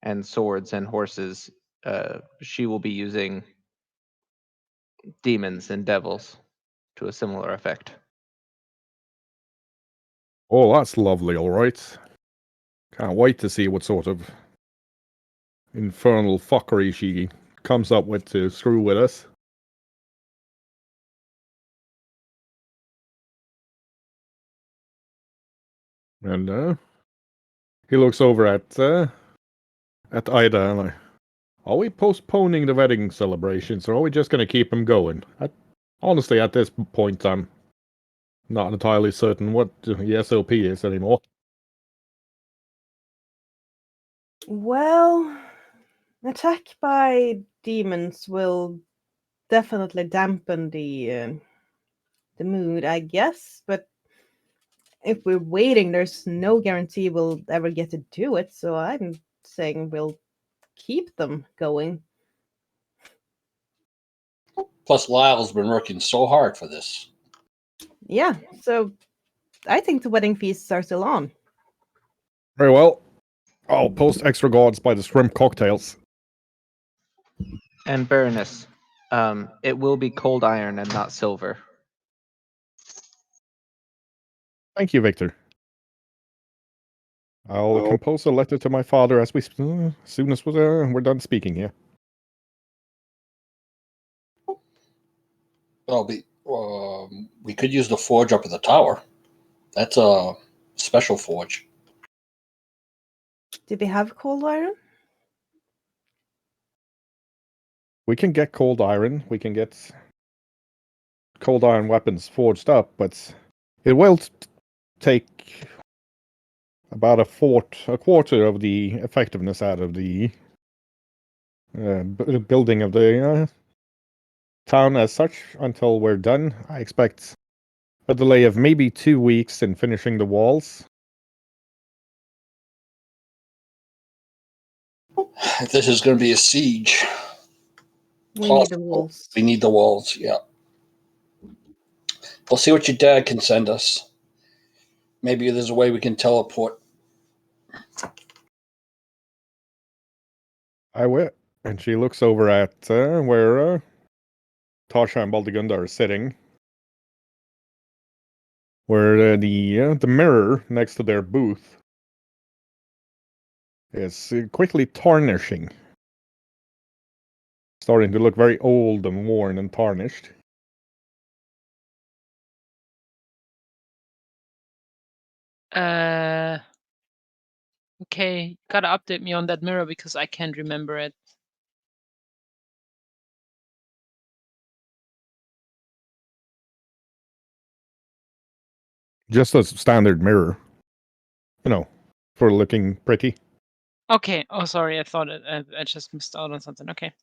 and swords and horses, she will be using demons and devils to a similar effect. Oh, that's lovely, alright. Can't wait to see what sort of infernal fuckery she comes up with to screw with us. And he looks over at Ida and like, are we postponing the wedding celebrations or are we just gonna keep them going? Honestly, at this point, I'm not entirely certain what the SOP is anymore. Well, attack by demons will definitely dampen the mood, I guess. But if we're waiting, there's no guarantee we'll ever get to do it. So I'm saying we'll keep them going. Plus, Lyle's been working so hard for this. Yeah, so I think the wedding feasts are still on. Very well. I'll post extra guards by the shrimp cocktails. And Baroness, it will be cold iron and not silver. Thank you, Victor. I'll compose a letter to my father as soon as we're done speaking here. Well, we could use the forge up at the tower. That's a special forge. Do we have cold iron? We can get cold iron. We can get cold iron weapons forged up, but it will take about a quarter of the effectiveness out of the building of the town as such until we're done. I expect a delay of maybe 2 weeks in finishing the walls. This is going to be a siege. We need the walls. We need the walls, yeah. We'll see what your dad can send us. Maybe there's a way we can teleport. I will. And she looks over at where Tasha and Baldigunda are sitting, where the mirror next to their booth is quickly tarnishing, starting to look very old and worn and tarnished. Okay, gotta update me on that mirror because I can't remember it. Just a standard mirror, for looking pretty. Okay. Oh, sorry. I thought I just missed out on something. Okay.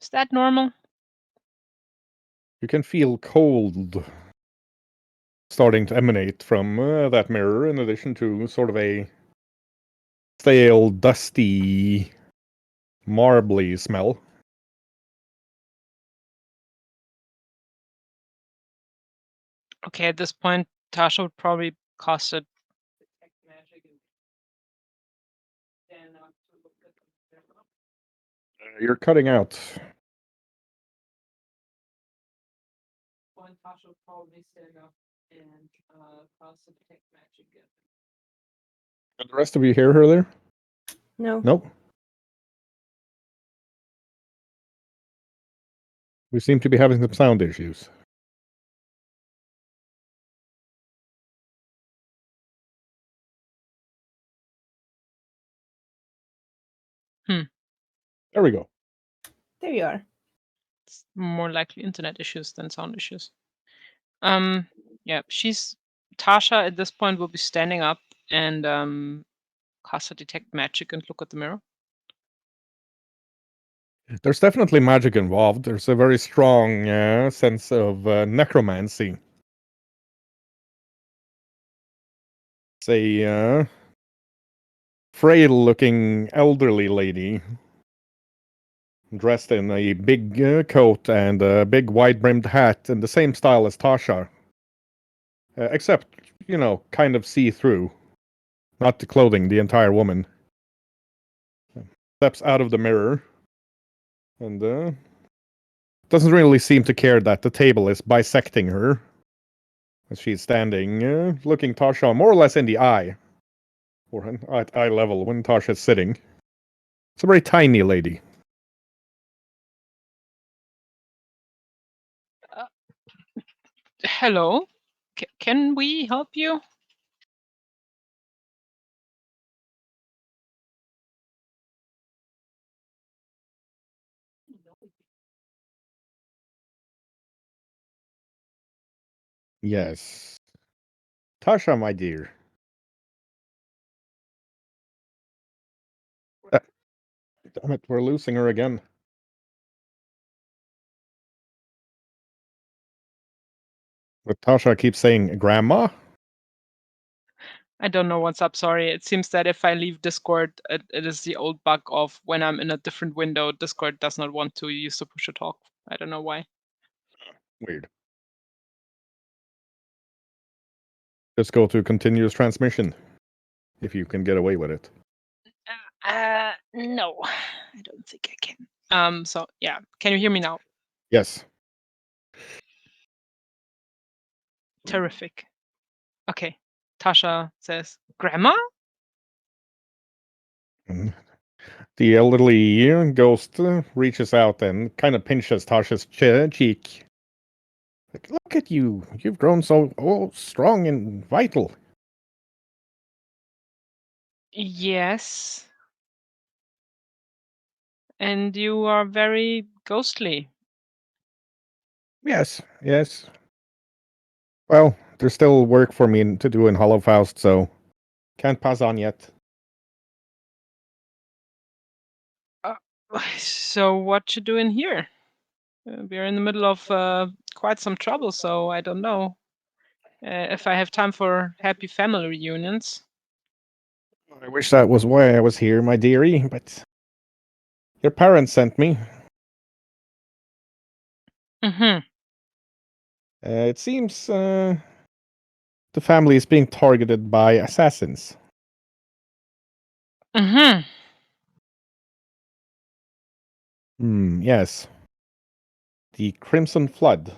Is that normal? You can feel cold starting to emanate from that mirror, in addition to sort of a stale, dusty, marbly smell. Okay, at this point, Tasha would probably cast it. You're cutting out. Tasha would probably stand up and cast a detect magic. Can the rest of you hear her there? No. Nope. We seem to be having some sound issues. There we go. There you are. It's more likely internet issues than sound issues. Yeah, Tasha at this point will be standing up and cast a detect magic and look at the mirror. There's definitely magic involved. There's a very strong sense of necromancy. It's a frail-looking elderly lady dressed in a big coat and a big wide-brimmed hat in the same style as Tasha. Except, kind of see-through. Not the clothing, the entire woman. Steps out of the mirror and doesn't really seem to care that the table is bisecting her as she's standing, looking Tasha more or less in the eye, or at eye level when Tasha's sitting. It's a very tiny lady. Hello, can we help you? Yes. Tasha, my dear. Damn it, we're losing her again. But Tasha keeps saying, Grandma? I don't know what's up. Sorry. It seems that if I leave Discord, it is the old bug of when I'm in a different window, Discord does not want to use the push to talk. I don't know why. Weird. Just go to continuous transmission, if you can get away with it. No, I don't think I can. So yeah, can you hear me now? Yes. Terrific. Okay. Tasha says, Grandma? Mm. The elderly ghost reaches out and kind of pinches Tasha's cheek. Like, look at you. You've grown so strong and vital. Yes. And you are very ghostly. Yes, yes. Well, there's still work for me to do in Hollowfaust, so can't pass on yet. So what you doing here? We're in the middle of quite some trouble, so I don't know. If I have time for happy family reunions. I wish that was why I was here, my dearie, but your parents sent me. Mm-hmm. It seems the family is being targeted by assassins. Mm-hmm. Yes. The Crimson Flood.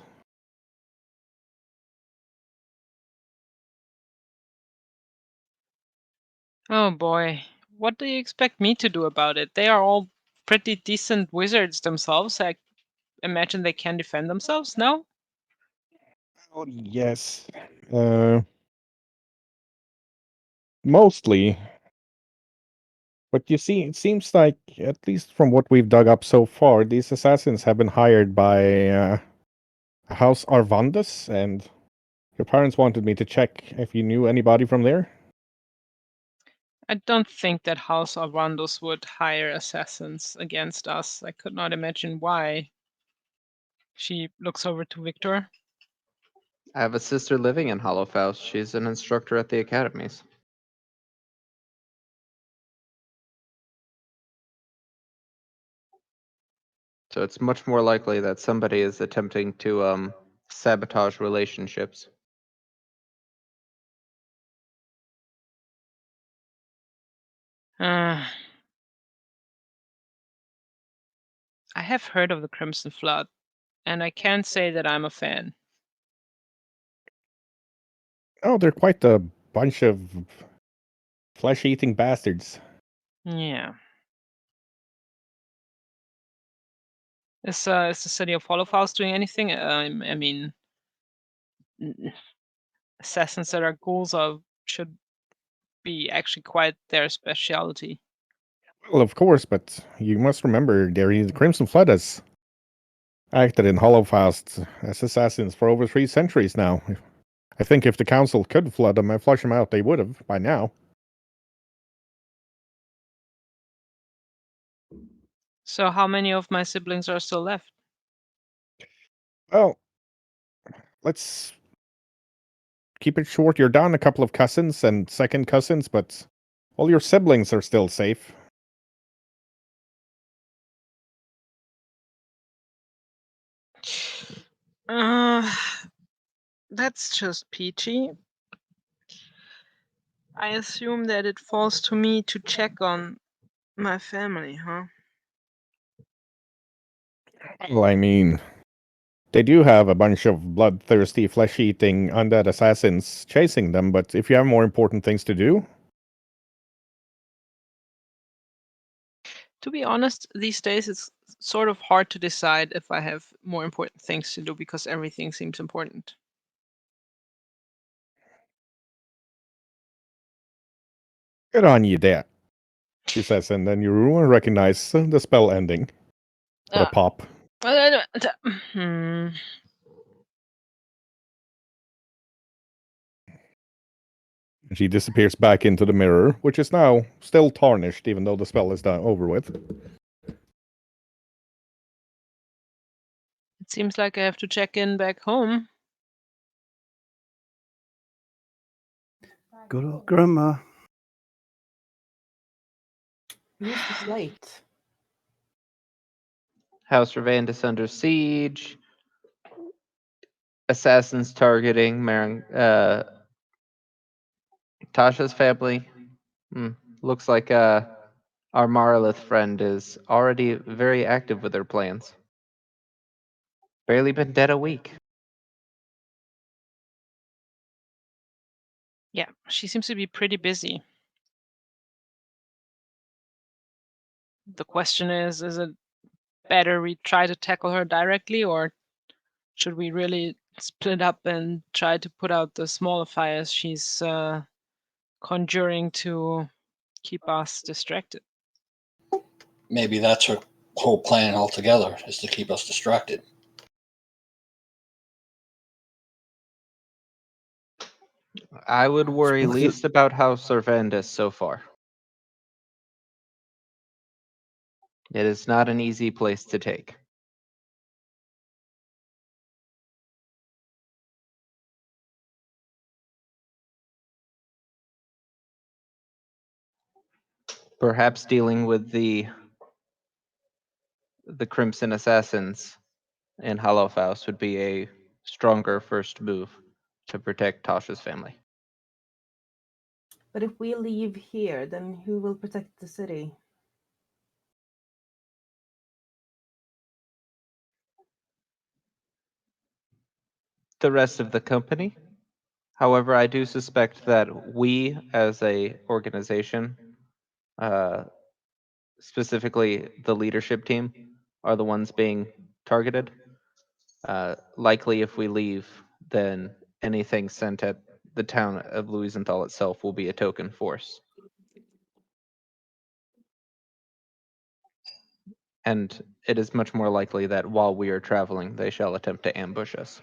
Oh boy. What do you expect me to do about it? They are all pretty decent wizards themselves. I imagine they can defend themselves, no? Oh, yes. Uh, Mostly. But you see, it seems like, at least from what we've dug up so far, these assassins have been hired by House Arvandus, and your parents wanted me to check if you knew anybody from there. I don't think that House Arvandos would hire assassins against us. I could not imagine why. She looks over to Victor. I have a sister living in Hollowfaust. She's an instructor at the academies. So it's much more likely that somebody is attempting to sabotage relationships. I have heard of the Crimson Flood, and I can't say that I'm a fan. Oh, they're quite a bunch of flesh-eating bastards. Yeah. Is the city of Hollowfaust doing anything? I mean, assassins that are ghouls should be actually quite their specialty. Well, of course, but you must remember, Derry, the Crimson Flood has acted in Hollowfast as assassins for over 3 centuries now. I think if the council could flood them and flush them out, they would have by now. So how many of my siblings are still left? Well, let's keep it short. You're down a couple of cousins and second cousins, but all your siblings are still safe. Uh, that's just peachy. I assume that it falls to me to check on my family, huh? Well, I mean, they do have a bunch of bloodthirsty, flesh-eating undead assassins chasing them, but if you have more important things to do, To be honest, these days it's sort of hard to decide if I have more important things to do because everything seems important. good on you, Dad, she says, and then you recognize the spell ending. What a Uh, pop. hmm. She disappears back into the mirror, which is now still tarnished, even though the spell is done over with. It seems like I have to check in back home. Good old grandma. Who's the slate? House Ravandus under siege. Assassins targeting Tasha's family. Looks like our Marlith friend is already very active with her plans. Barely been dead a week. Yeah, she seems to be pretty busy. The question is it better we try to tackle her directly, or should we really split up and try to put out the smaller fires she's conjuring to keep us distracted? Maybe that's her whole plan altogether, is to keep us distracted. I would worry Suppose least about House Ravandus so far. It is not an easy place to take. Perhaps dealing with the Crimson Assassins in Hollowfaust would be a stronger first move to protect Tasha's family. But if we leave here, then who will protect the city? The rest of the company. However, I do suspect that we, as a organization, specifically the leadership team, are the ones being targeted. Likely, if we leave, then anything sent at the town of Louisenthal itself will be a token force. And it is much more likely that while we are traveling, they shall attempt to ambush us.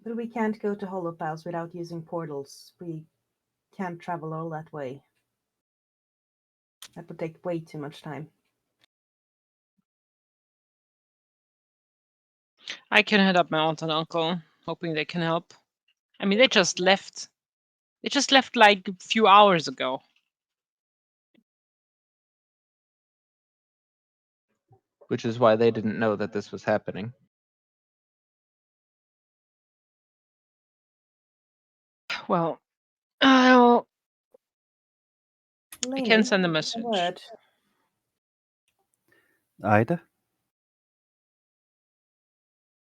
But we can't go to Hollowpass without using portals. We can't travel all that way. That would take way too much time. I can head up my aunt and uncle, hoping they can help. I mean, they just left. They just left like a few hours ago. Which is why they didn't know that this was happening. Well, I Lainey, can send a a message. word. Ida?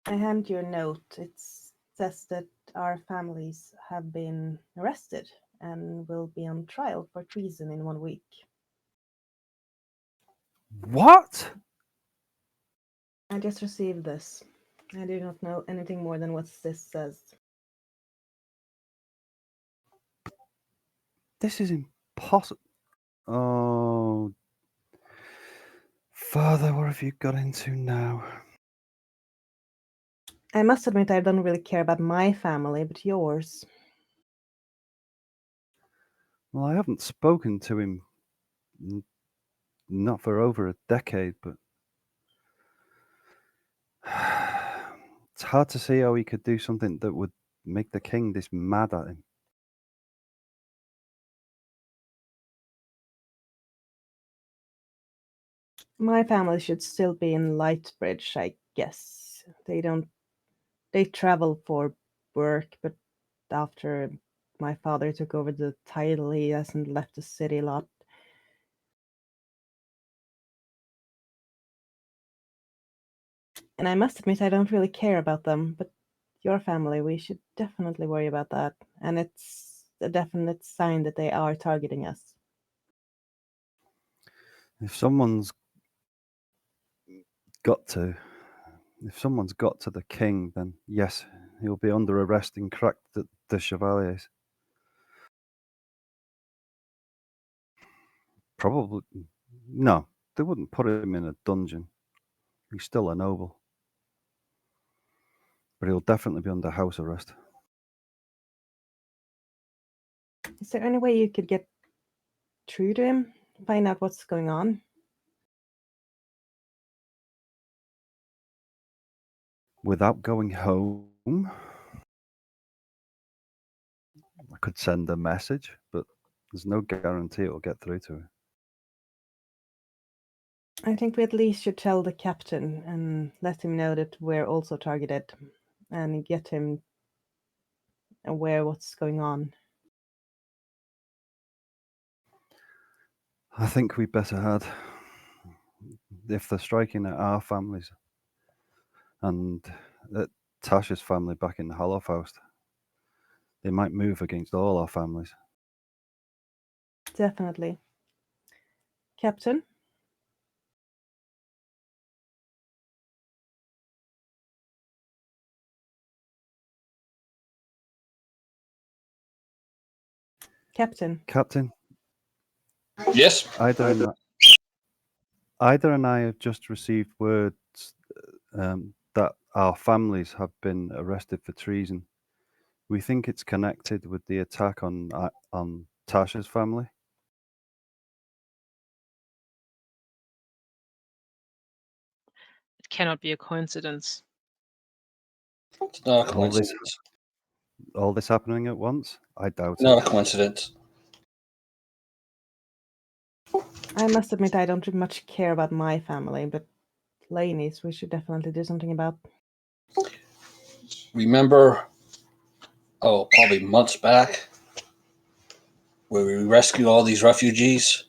I hand you a note. It says that our families have been arrested and will be on trial for treason in 1 week. What? I just received this. I do not know anything more than what this says. This is impossible. Oh. Father, what have you got into now? I must admit I don't really care about my family, but yours. Well, I haven't spoken to him not for over a decade, but it's hard to see how he could do something that would make the king this mad at him. My family should still be in Lightbridge, I guess. They travel for work, but after my father took over the title, he hasn't left the city a lot. And I must admit, I don't really care about them, but your family, we should definitely worry about that. And it's a definite sign that they are targeting us. If someone's got to the king, then yes, he'll be under arrest and cracked at the Chevaliers. Probably no, they wouldn't put him in a dungeon. He's still a noble. But he'll definitely be under house arrest. Is there any way you could get through to him? Find out what's going on? Without going home, I could send a message, but there's no guarantee it'll get through to him. I think we at least should tell the captain and let him know that we're also targeted and get him aware what's going on. I think we better had. If they're striking at our families and at Tasha's family back in Hollowfaust, they might move against all our families. Definitely. Captain? Captain? Captain, Yes. Ida and I have just received words that our families have been arrested for treason. We think it's connected with the attack on Tasha's family. It cannot be a coincidence. It's not a All this, coincidence. all this happening at once? I doubt Not it. a coincidence. I must admit I don't much care about my family, but Lainey's we should definitely do something about. Remember, probably months back, where we rescued all these refugees?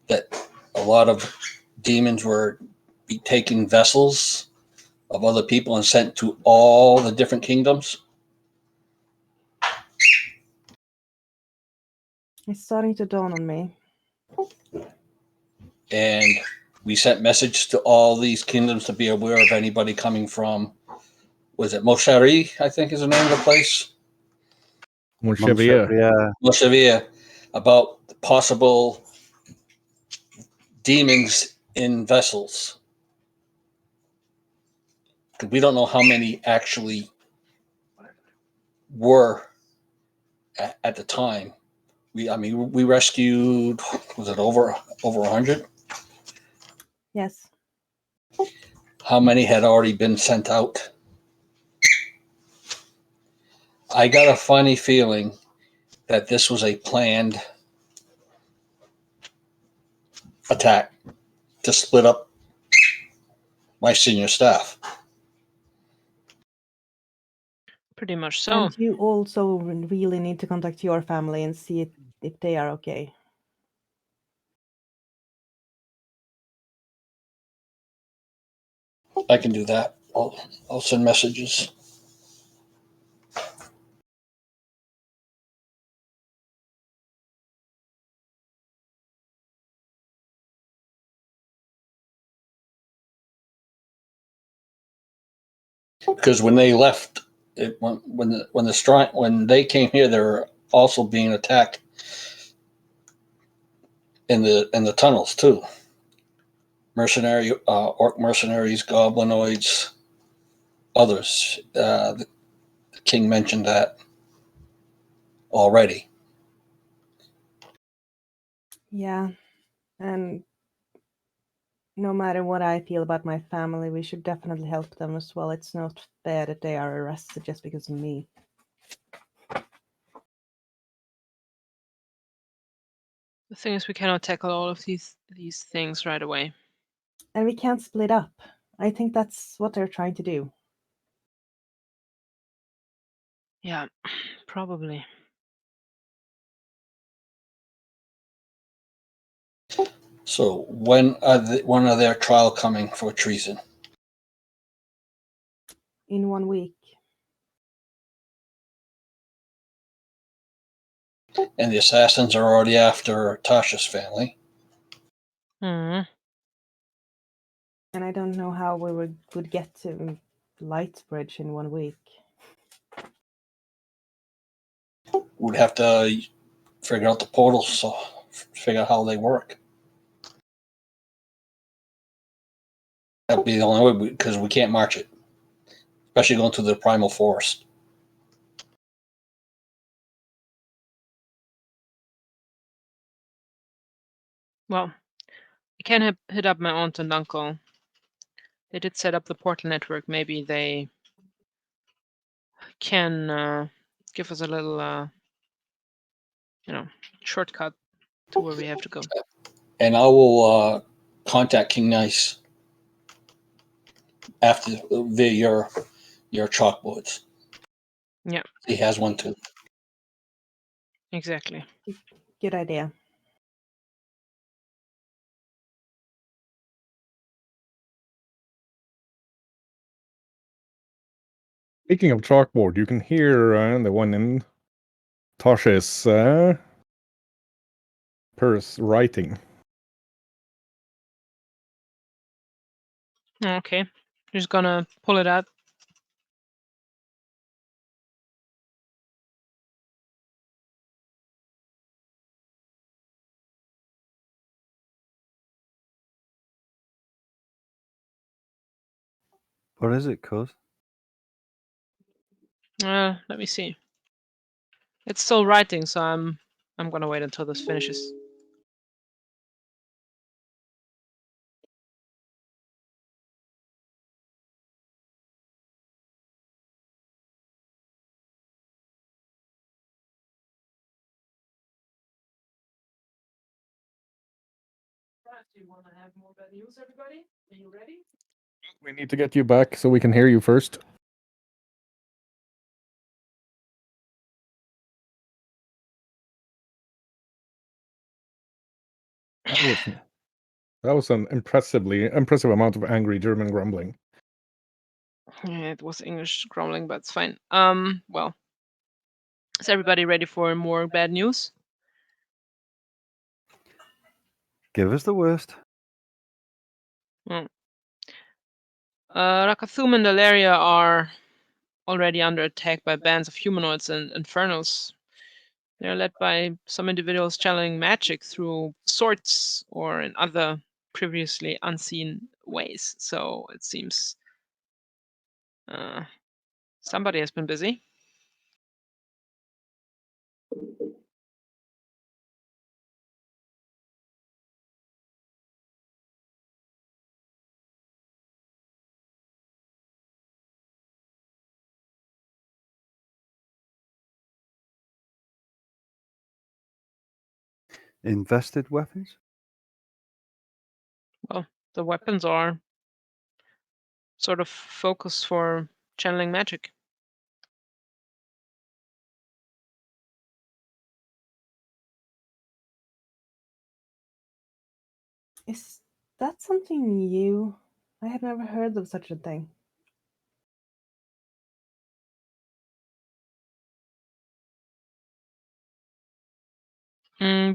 That a lot of demons were taking vessels of other people and sent to all the different kingdoms. It's starting to dawn on me. And we sent message to all these kingdoms to be aware of anybody coming from, was it Moshari, I think is the name of the place? Monchevia. Yeah, Moshavia, about the possible demons in vessels. Because we don't know how many actually were at the time. We rescued, was it over 100? Yes. How many had already been sent out? I got a funny feeling that this was a planned attack to split up my senior staff. Pretty much so. And you also really need to contact your family and see if they are okay. I can do that. I'll send messages. Because when they left, when they came here, they were also being attacked in the tunnels too. Orc mercenaries, goblinoids, others. The king mentioned that already. Yeah. And no matter what I feel about my family, we should definitely help them as well. It's not fair that they are arrested just because of me. The thing is, we cannot tackle all of these things right away. And we can't split up. I think that's what they're trying to do. Yeah, probably. So when are their trial coming for treason? In 1 week. And the assassins are already after Tasha's family. Hmm. And I don't know how we would get to Lightsbridge in 1 week. We'd have to figure out the portals, so figure out how they work. That'd be the only way, because we can't march it, especially going through the primal forest. Well, I can hit up my aunt and uncle. They did set up the portal network. Maybe they can give us a little, shortcut to where we have to go. And I will contact King Nice after via your chalkboards. Yeah, He has one too. exactly. Good idea. Speaking of chalkboard, you can hear the one in Tasha's purse writing. Okay, just gonna pull it out. what is it, cuz? Let me see. It's still writing, so I'm gonna wait until this finishes. Do you want to have more bad news, everybody? Are you ready? We need to get you back so we can hear you first. That was an impressive amount of angry German grumbling. Yeah, it was English grumbling, but it's fine. Well, is everybody ready for more bad news? Give us the worst. Rakathum and Dalaria are already under attack by bands of humanoids and infernals. They're led by some individuals channeling magic through swords or in other previously unseen ways. So it seems somebody has been busy. Invested weapons? Well, the weapons are sort of focus for channeling magic. Is that something new? I have never heard of such a thing.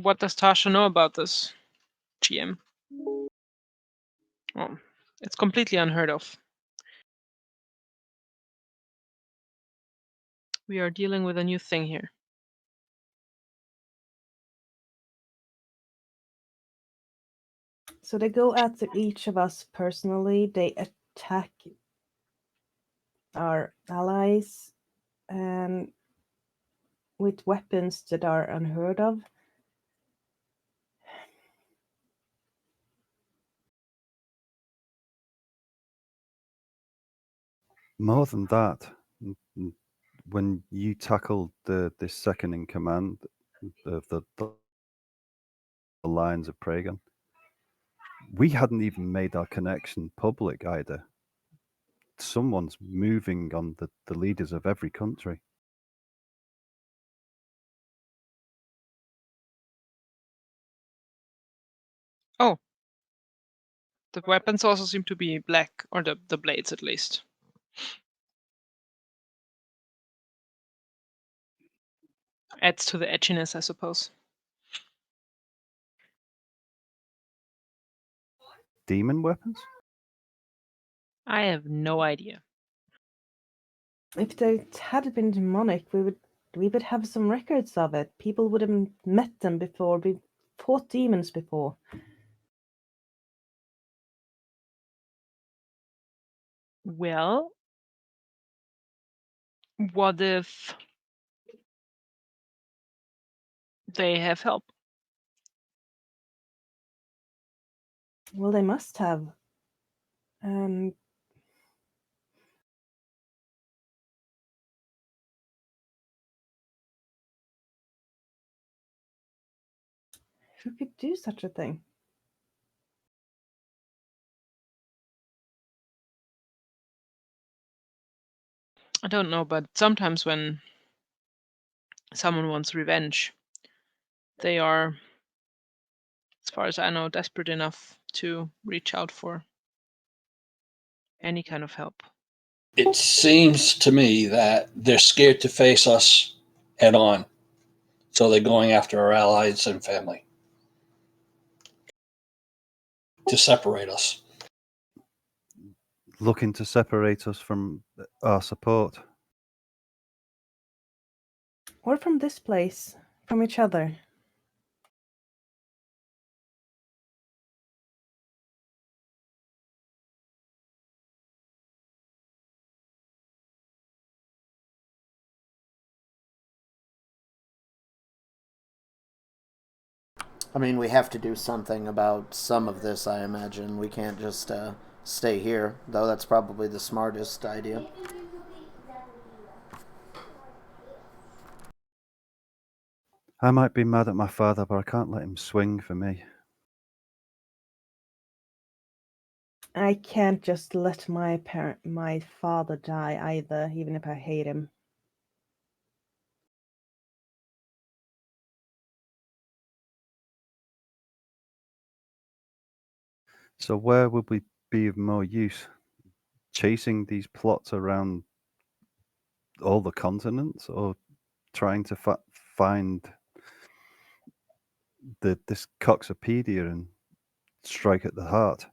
What does Tasha know about this, GM? Well, it's completely unheard of. We are dealing with a new thing here. So they go after each of us personally. They attack our allies and with weapons that are unheard of. More than that, when you tackled this second in command of the Lions of Pragan, we hadn't even made our connection public either. Someone's moving on the leaders of every country. Oh. The weapons also seem to be black, or the blades at least. Adds to the edginess, I suppose. Demon weapons? I have no idea. If they had been demonic, we would have some records of it. People would have met them before. We fought demons before. Well, what if they have help? Well, they must have. And who could do such a thing? I don't know, but sometimes when someone wants revenge, they are, as far as I know, desperate enough to reach out for any kind of help. It seems to me that they're scared to face us head on. So they're going after our allies and family to separate us. Looking to separate us from our support. Or from this place, from each other. I mean, we have to do something about some of this, I imagine. We can't just stay here, though that's probably the smartest idea. I might be mad at my father, but I can't let him swing for me. I can't just let my father die either, even if I hate him. So where would we be of more use? Chasing these plots around all the continents, or trying to find this Coxopedia and strike at the heart?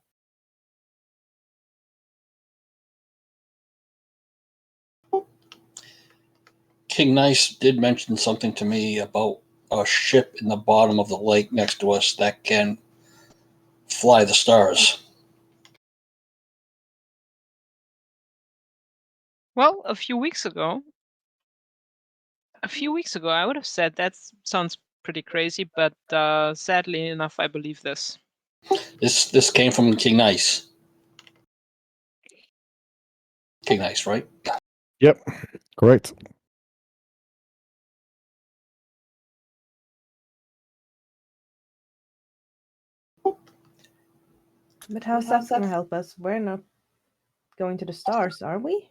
King Nice did mention something to me about a ship in the bottom of the lake next to us that can fly the stars. Well, a few weeks ago, I would have said that sounds pretty crazy, but sadly enough, I believe this. This came from King Nice. King Nice, right? Yep, correct. But how's that going to help us? We're not going to the stars, are we?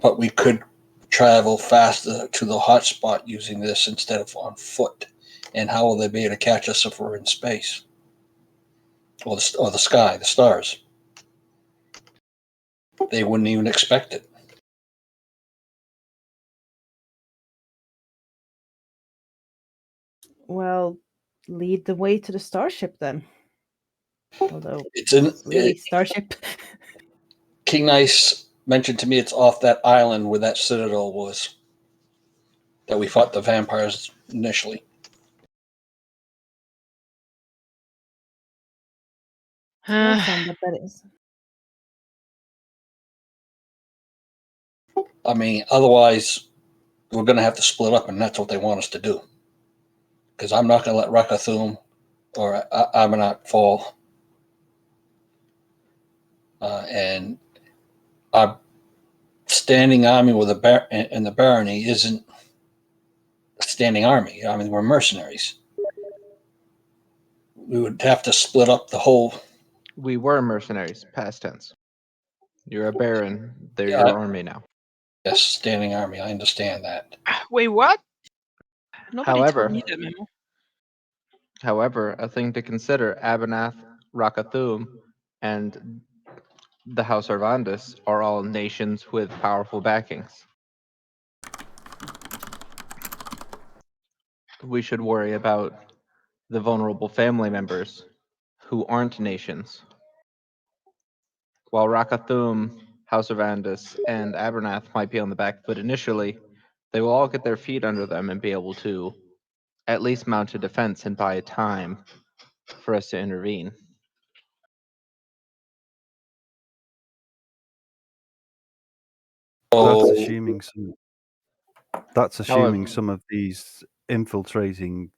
But we could travel faster to the hot spot using this instead of on foot. And how will they be able to catch us if we're in space? Or the sky, the stars? They wouldn't even expect it. Well, lead the way to the starship then. Although It's in it's really starship. King Nice mentioned to me it's off that island where that citadel was that we fought the vampires initially. No fun, but that is. I mean, otherwise, we're going to have to split up, and that's what they want us to do. Because I'm not going to let Rakathum or Amanat fall. And our standing army with in the barony isn't a standing army. I mean, we're mercenaries. We would have to split up the whole. We were mercenaries, past tense. You're a baron. They're Yeah, your army now. yes, standing army. I understand that. Wait, what? Nobody However, told me that memo. However, a thing to consider: Abenath, Rakathum, and the House Arvandus are all nations with powerful backings. We should worry about the vulnerable family members who aren't nations. While Rakathum, House Arvandus, and Abernath might be on the back foot initially, they will all get their feet under them and be able to at least mount a defense and buy time for us to intervene. That's So assuming some. That's However, assuming some of these infiltrating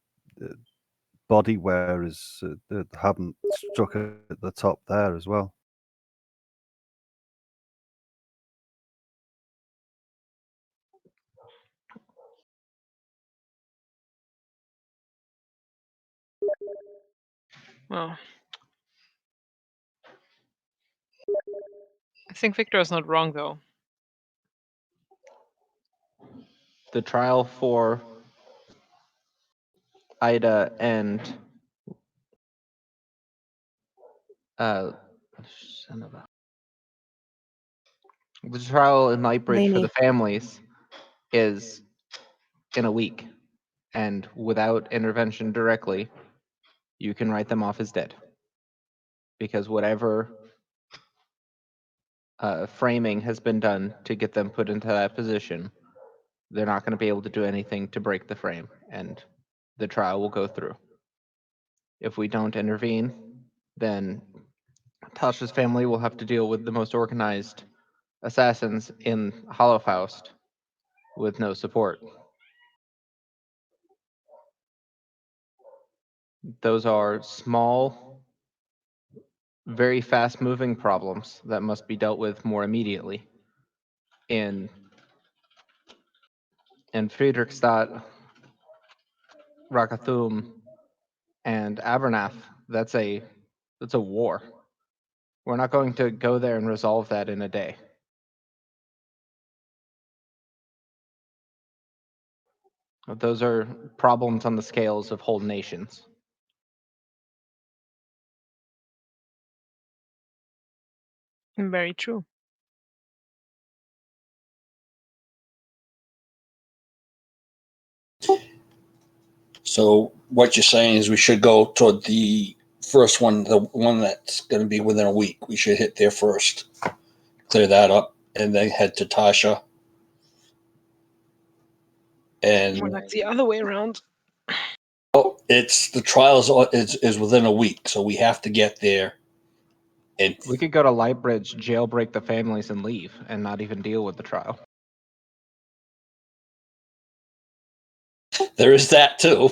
body wearers that haven't struck at the top there as well. Well, I think Victor is not wrong though. the trial for Ida and son of a- the trial in Lightbridge for the Lainey. families is in a week, and without intervention directly, you can write them off as dead, because whatever framing has been done to get them put into that position, they're not going to be able to do anything to break the frame, and the trial will go through. If we don't intervene, then Tasha's family will have to deal with the most organized assassins in Hollowfaust with no support. Those are small, very fast moving problems that must be dealt with more immediately. In Friedrichstadt, Rakathum, and Abernath, that's a war. We're not going to go there and resolve that in a day. Those are problems on the scales of whole nations. Very true. So what you're saying is we should go toward the first one, the one that's going to be within a week. We should hit there first, clear that up, and then head to Tasha. And Or like the other way around. it's the trials is within a week, so we have to get there. And We could go to Lightbridge, jailbreak the families, and leave, and not even deal with the trial. there is that too.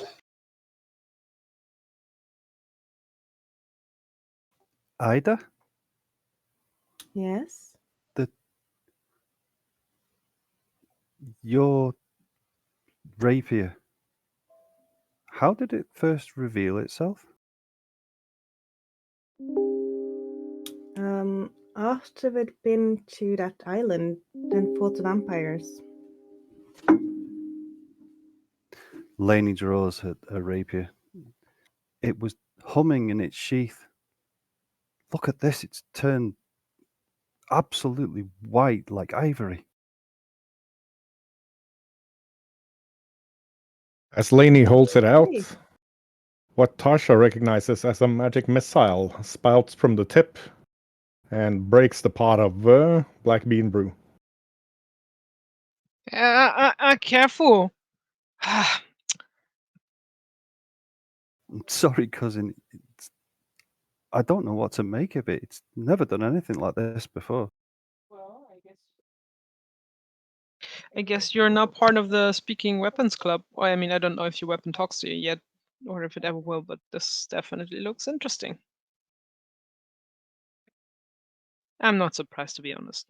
Ida, Yes. your rapier. How did it first reveal itself? After we'd been to that island and fought the vampires. Laney draws her rapier. It was humming in its sheath. Look at this, it's turned absolutely white like ivory. As Laney holds it out, Hey. what Tasha recognizes as a magic missile spouts from the tip and breaks the pot of black bean brew. Careful. Sorry, cousin. I don't know what to make of it. It's never done anything like this before. Well, I guess you're not part of the Speaking Weapons Club. Well, I mean, I don't know if your weapon talks to you yet, or if it ever will, but this definitely looks interesting. I'm not surprised, to be honest.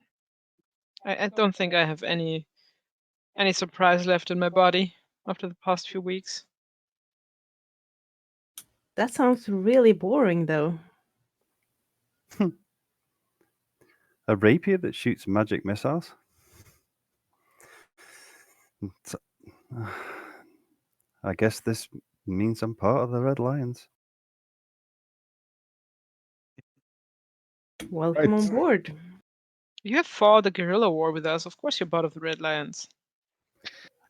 I don't think I have any surprise left in my body after the past few weeks. That sounds really boring, though. A rapier that shoots magic missiles? I guess this means I'm part of the Red Lions. Welcome on Right. board. You have fought a guerrilla war with us. Of course, you're part of the Red Lions.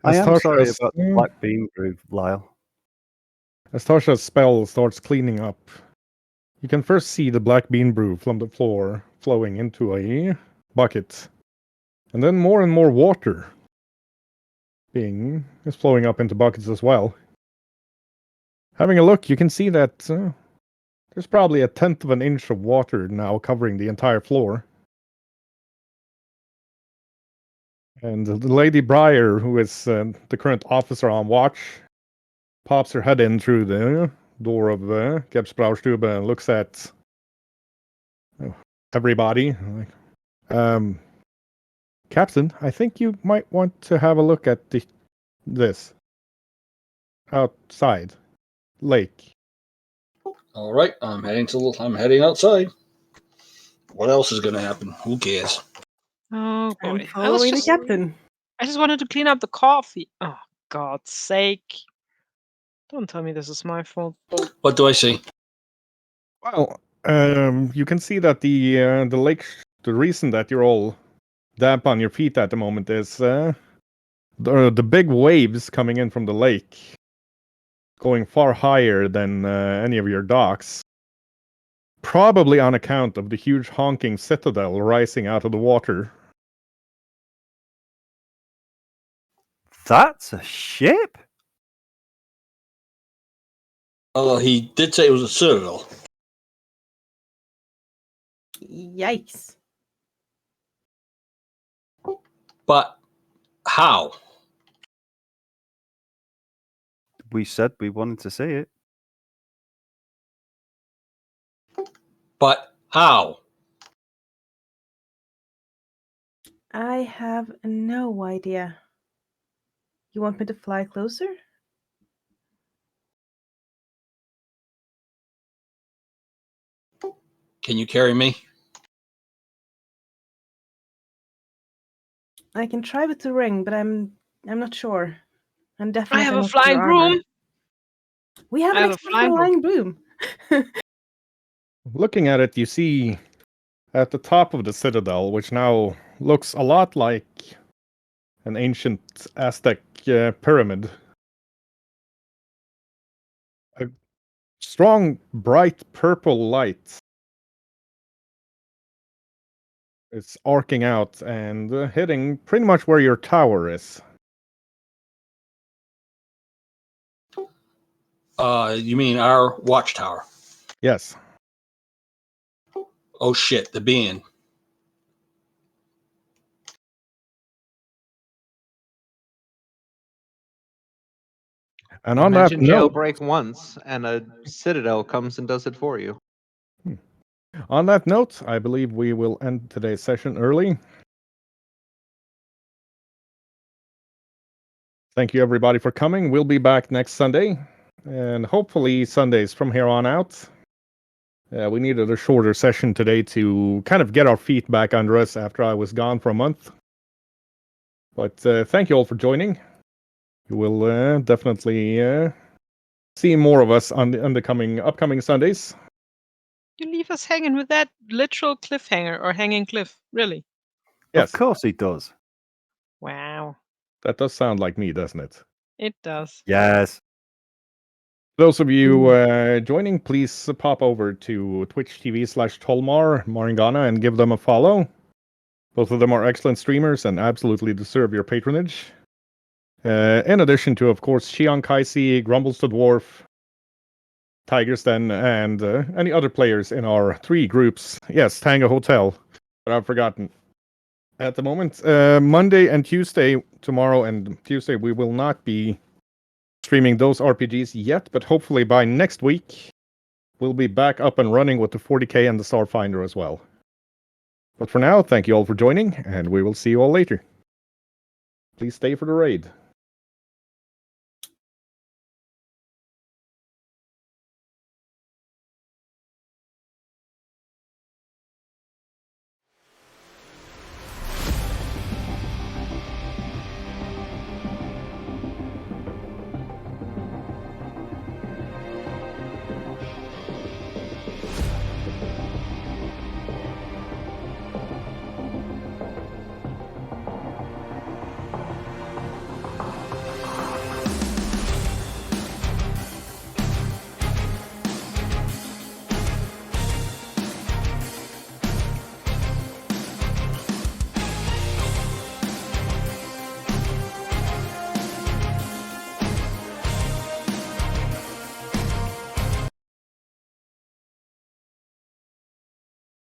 I As am sorry Tasha's, about the black bean brew, Lyle. As Tasha's spell starts cleaning up, you can first see the black bean brew from the floor flowing into a bucket, and then more and more water is flowing up into buckets as well. Having a look, you can see that there's probably 1/10 of an inch of water now covering the entire floor. And the Lady Briar, who is the current officer on watch, pops her head in through the door of Gebsbraustube and looks at everybody. Like, Captain, I think you might want to have a look at this outside lake. All right, I'm heading outside. What else is going to happen? Who cares? Oh I'm boy, following the captain. I just wanted to clean up the coffee. Oh, God's sake! Don't tell me this is my fault. What do I see? Well, you can see that the lake. The reason that you're all damp on your feet at the moment is the big waves coming in from the lake, going far higher than any of your docks. Probably on account of the huge honking citadel rising out of the water. That's a ship? Oh, he did say it was a citadel. Yikes. But how? We said we wanted to see it. But how? I have no idea. You want me to fly closer? Can you carry me? I can try with the ring, but I'm not sure. I'm I definitely have a not flying your armor. broom. We have I an have a extra flying flying broom. Looking at it, you see at the top of the citadel, which now looks a lot like an ancient Aztec pyramid. A strong, bright purple light is arcing out and hitting pretty much where your tower is. You mean our watchtower? Yes. Oh shit, the being. And on that Imagine note, jailbreak once, and a citadel comes and does it for you. I believe we will end today's session early. Thank you, everybody, for coming. We'll be back next Sunday, and hopefully Sundays from here on out. We needed a shorter session today to kind of get our feet back under us after I was gone for a month. But thank you all for joining. You will definitely see more of us on the upcoming Sundays. You leave us hanging with that literal cliffhanger or hanging cliff. Really? Yes, Of course he does. Wow. that does sound like me, doesn't it? It does. Yes. Those of you joining, please pop over to Twitch TV/Tolmar Maringana and give them a follow. Both of them are excellent streamers and absolutely deserve your patronage. In addition to, of course, Shion Kaisi, Grumbles the Dwarf, Tiger's Den, and any other players in our 3 groups. Yes, Tango Hotel, but I've forgotten. At the moment, Monday and Tuesday, tomorrow and Tuesday, we will not be streaming those RPGs yet, but hopefully by next week, we'll be back up and running with the 40K and the Starfinder as well. But for now, thank you all for joining, and we will see you all later. Please stay for the raid.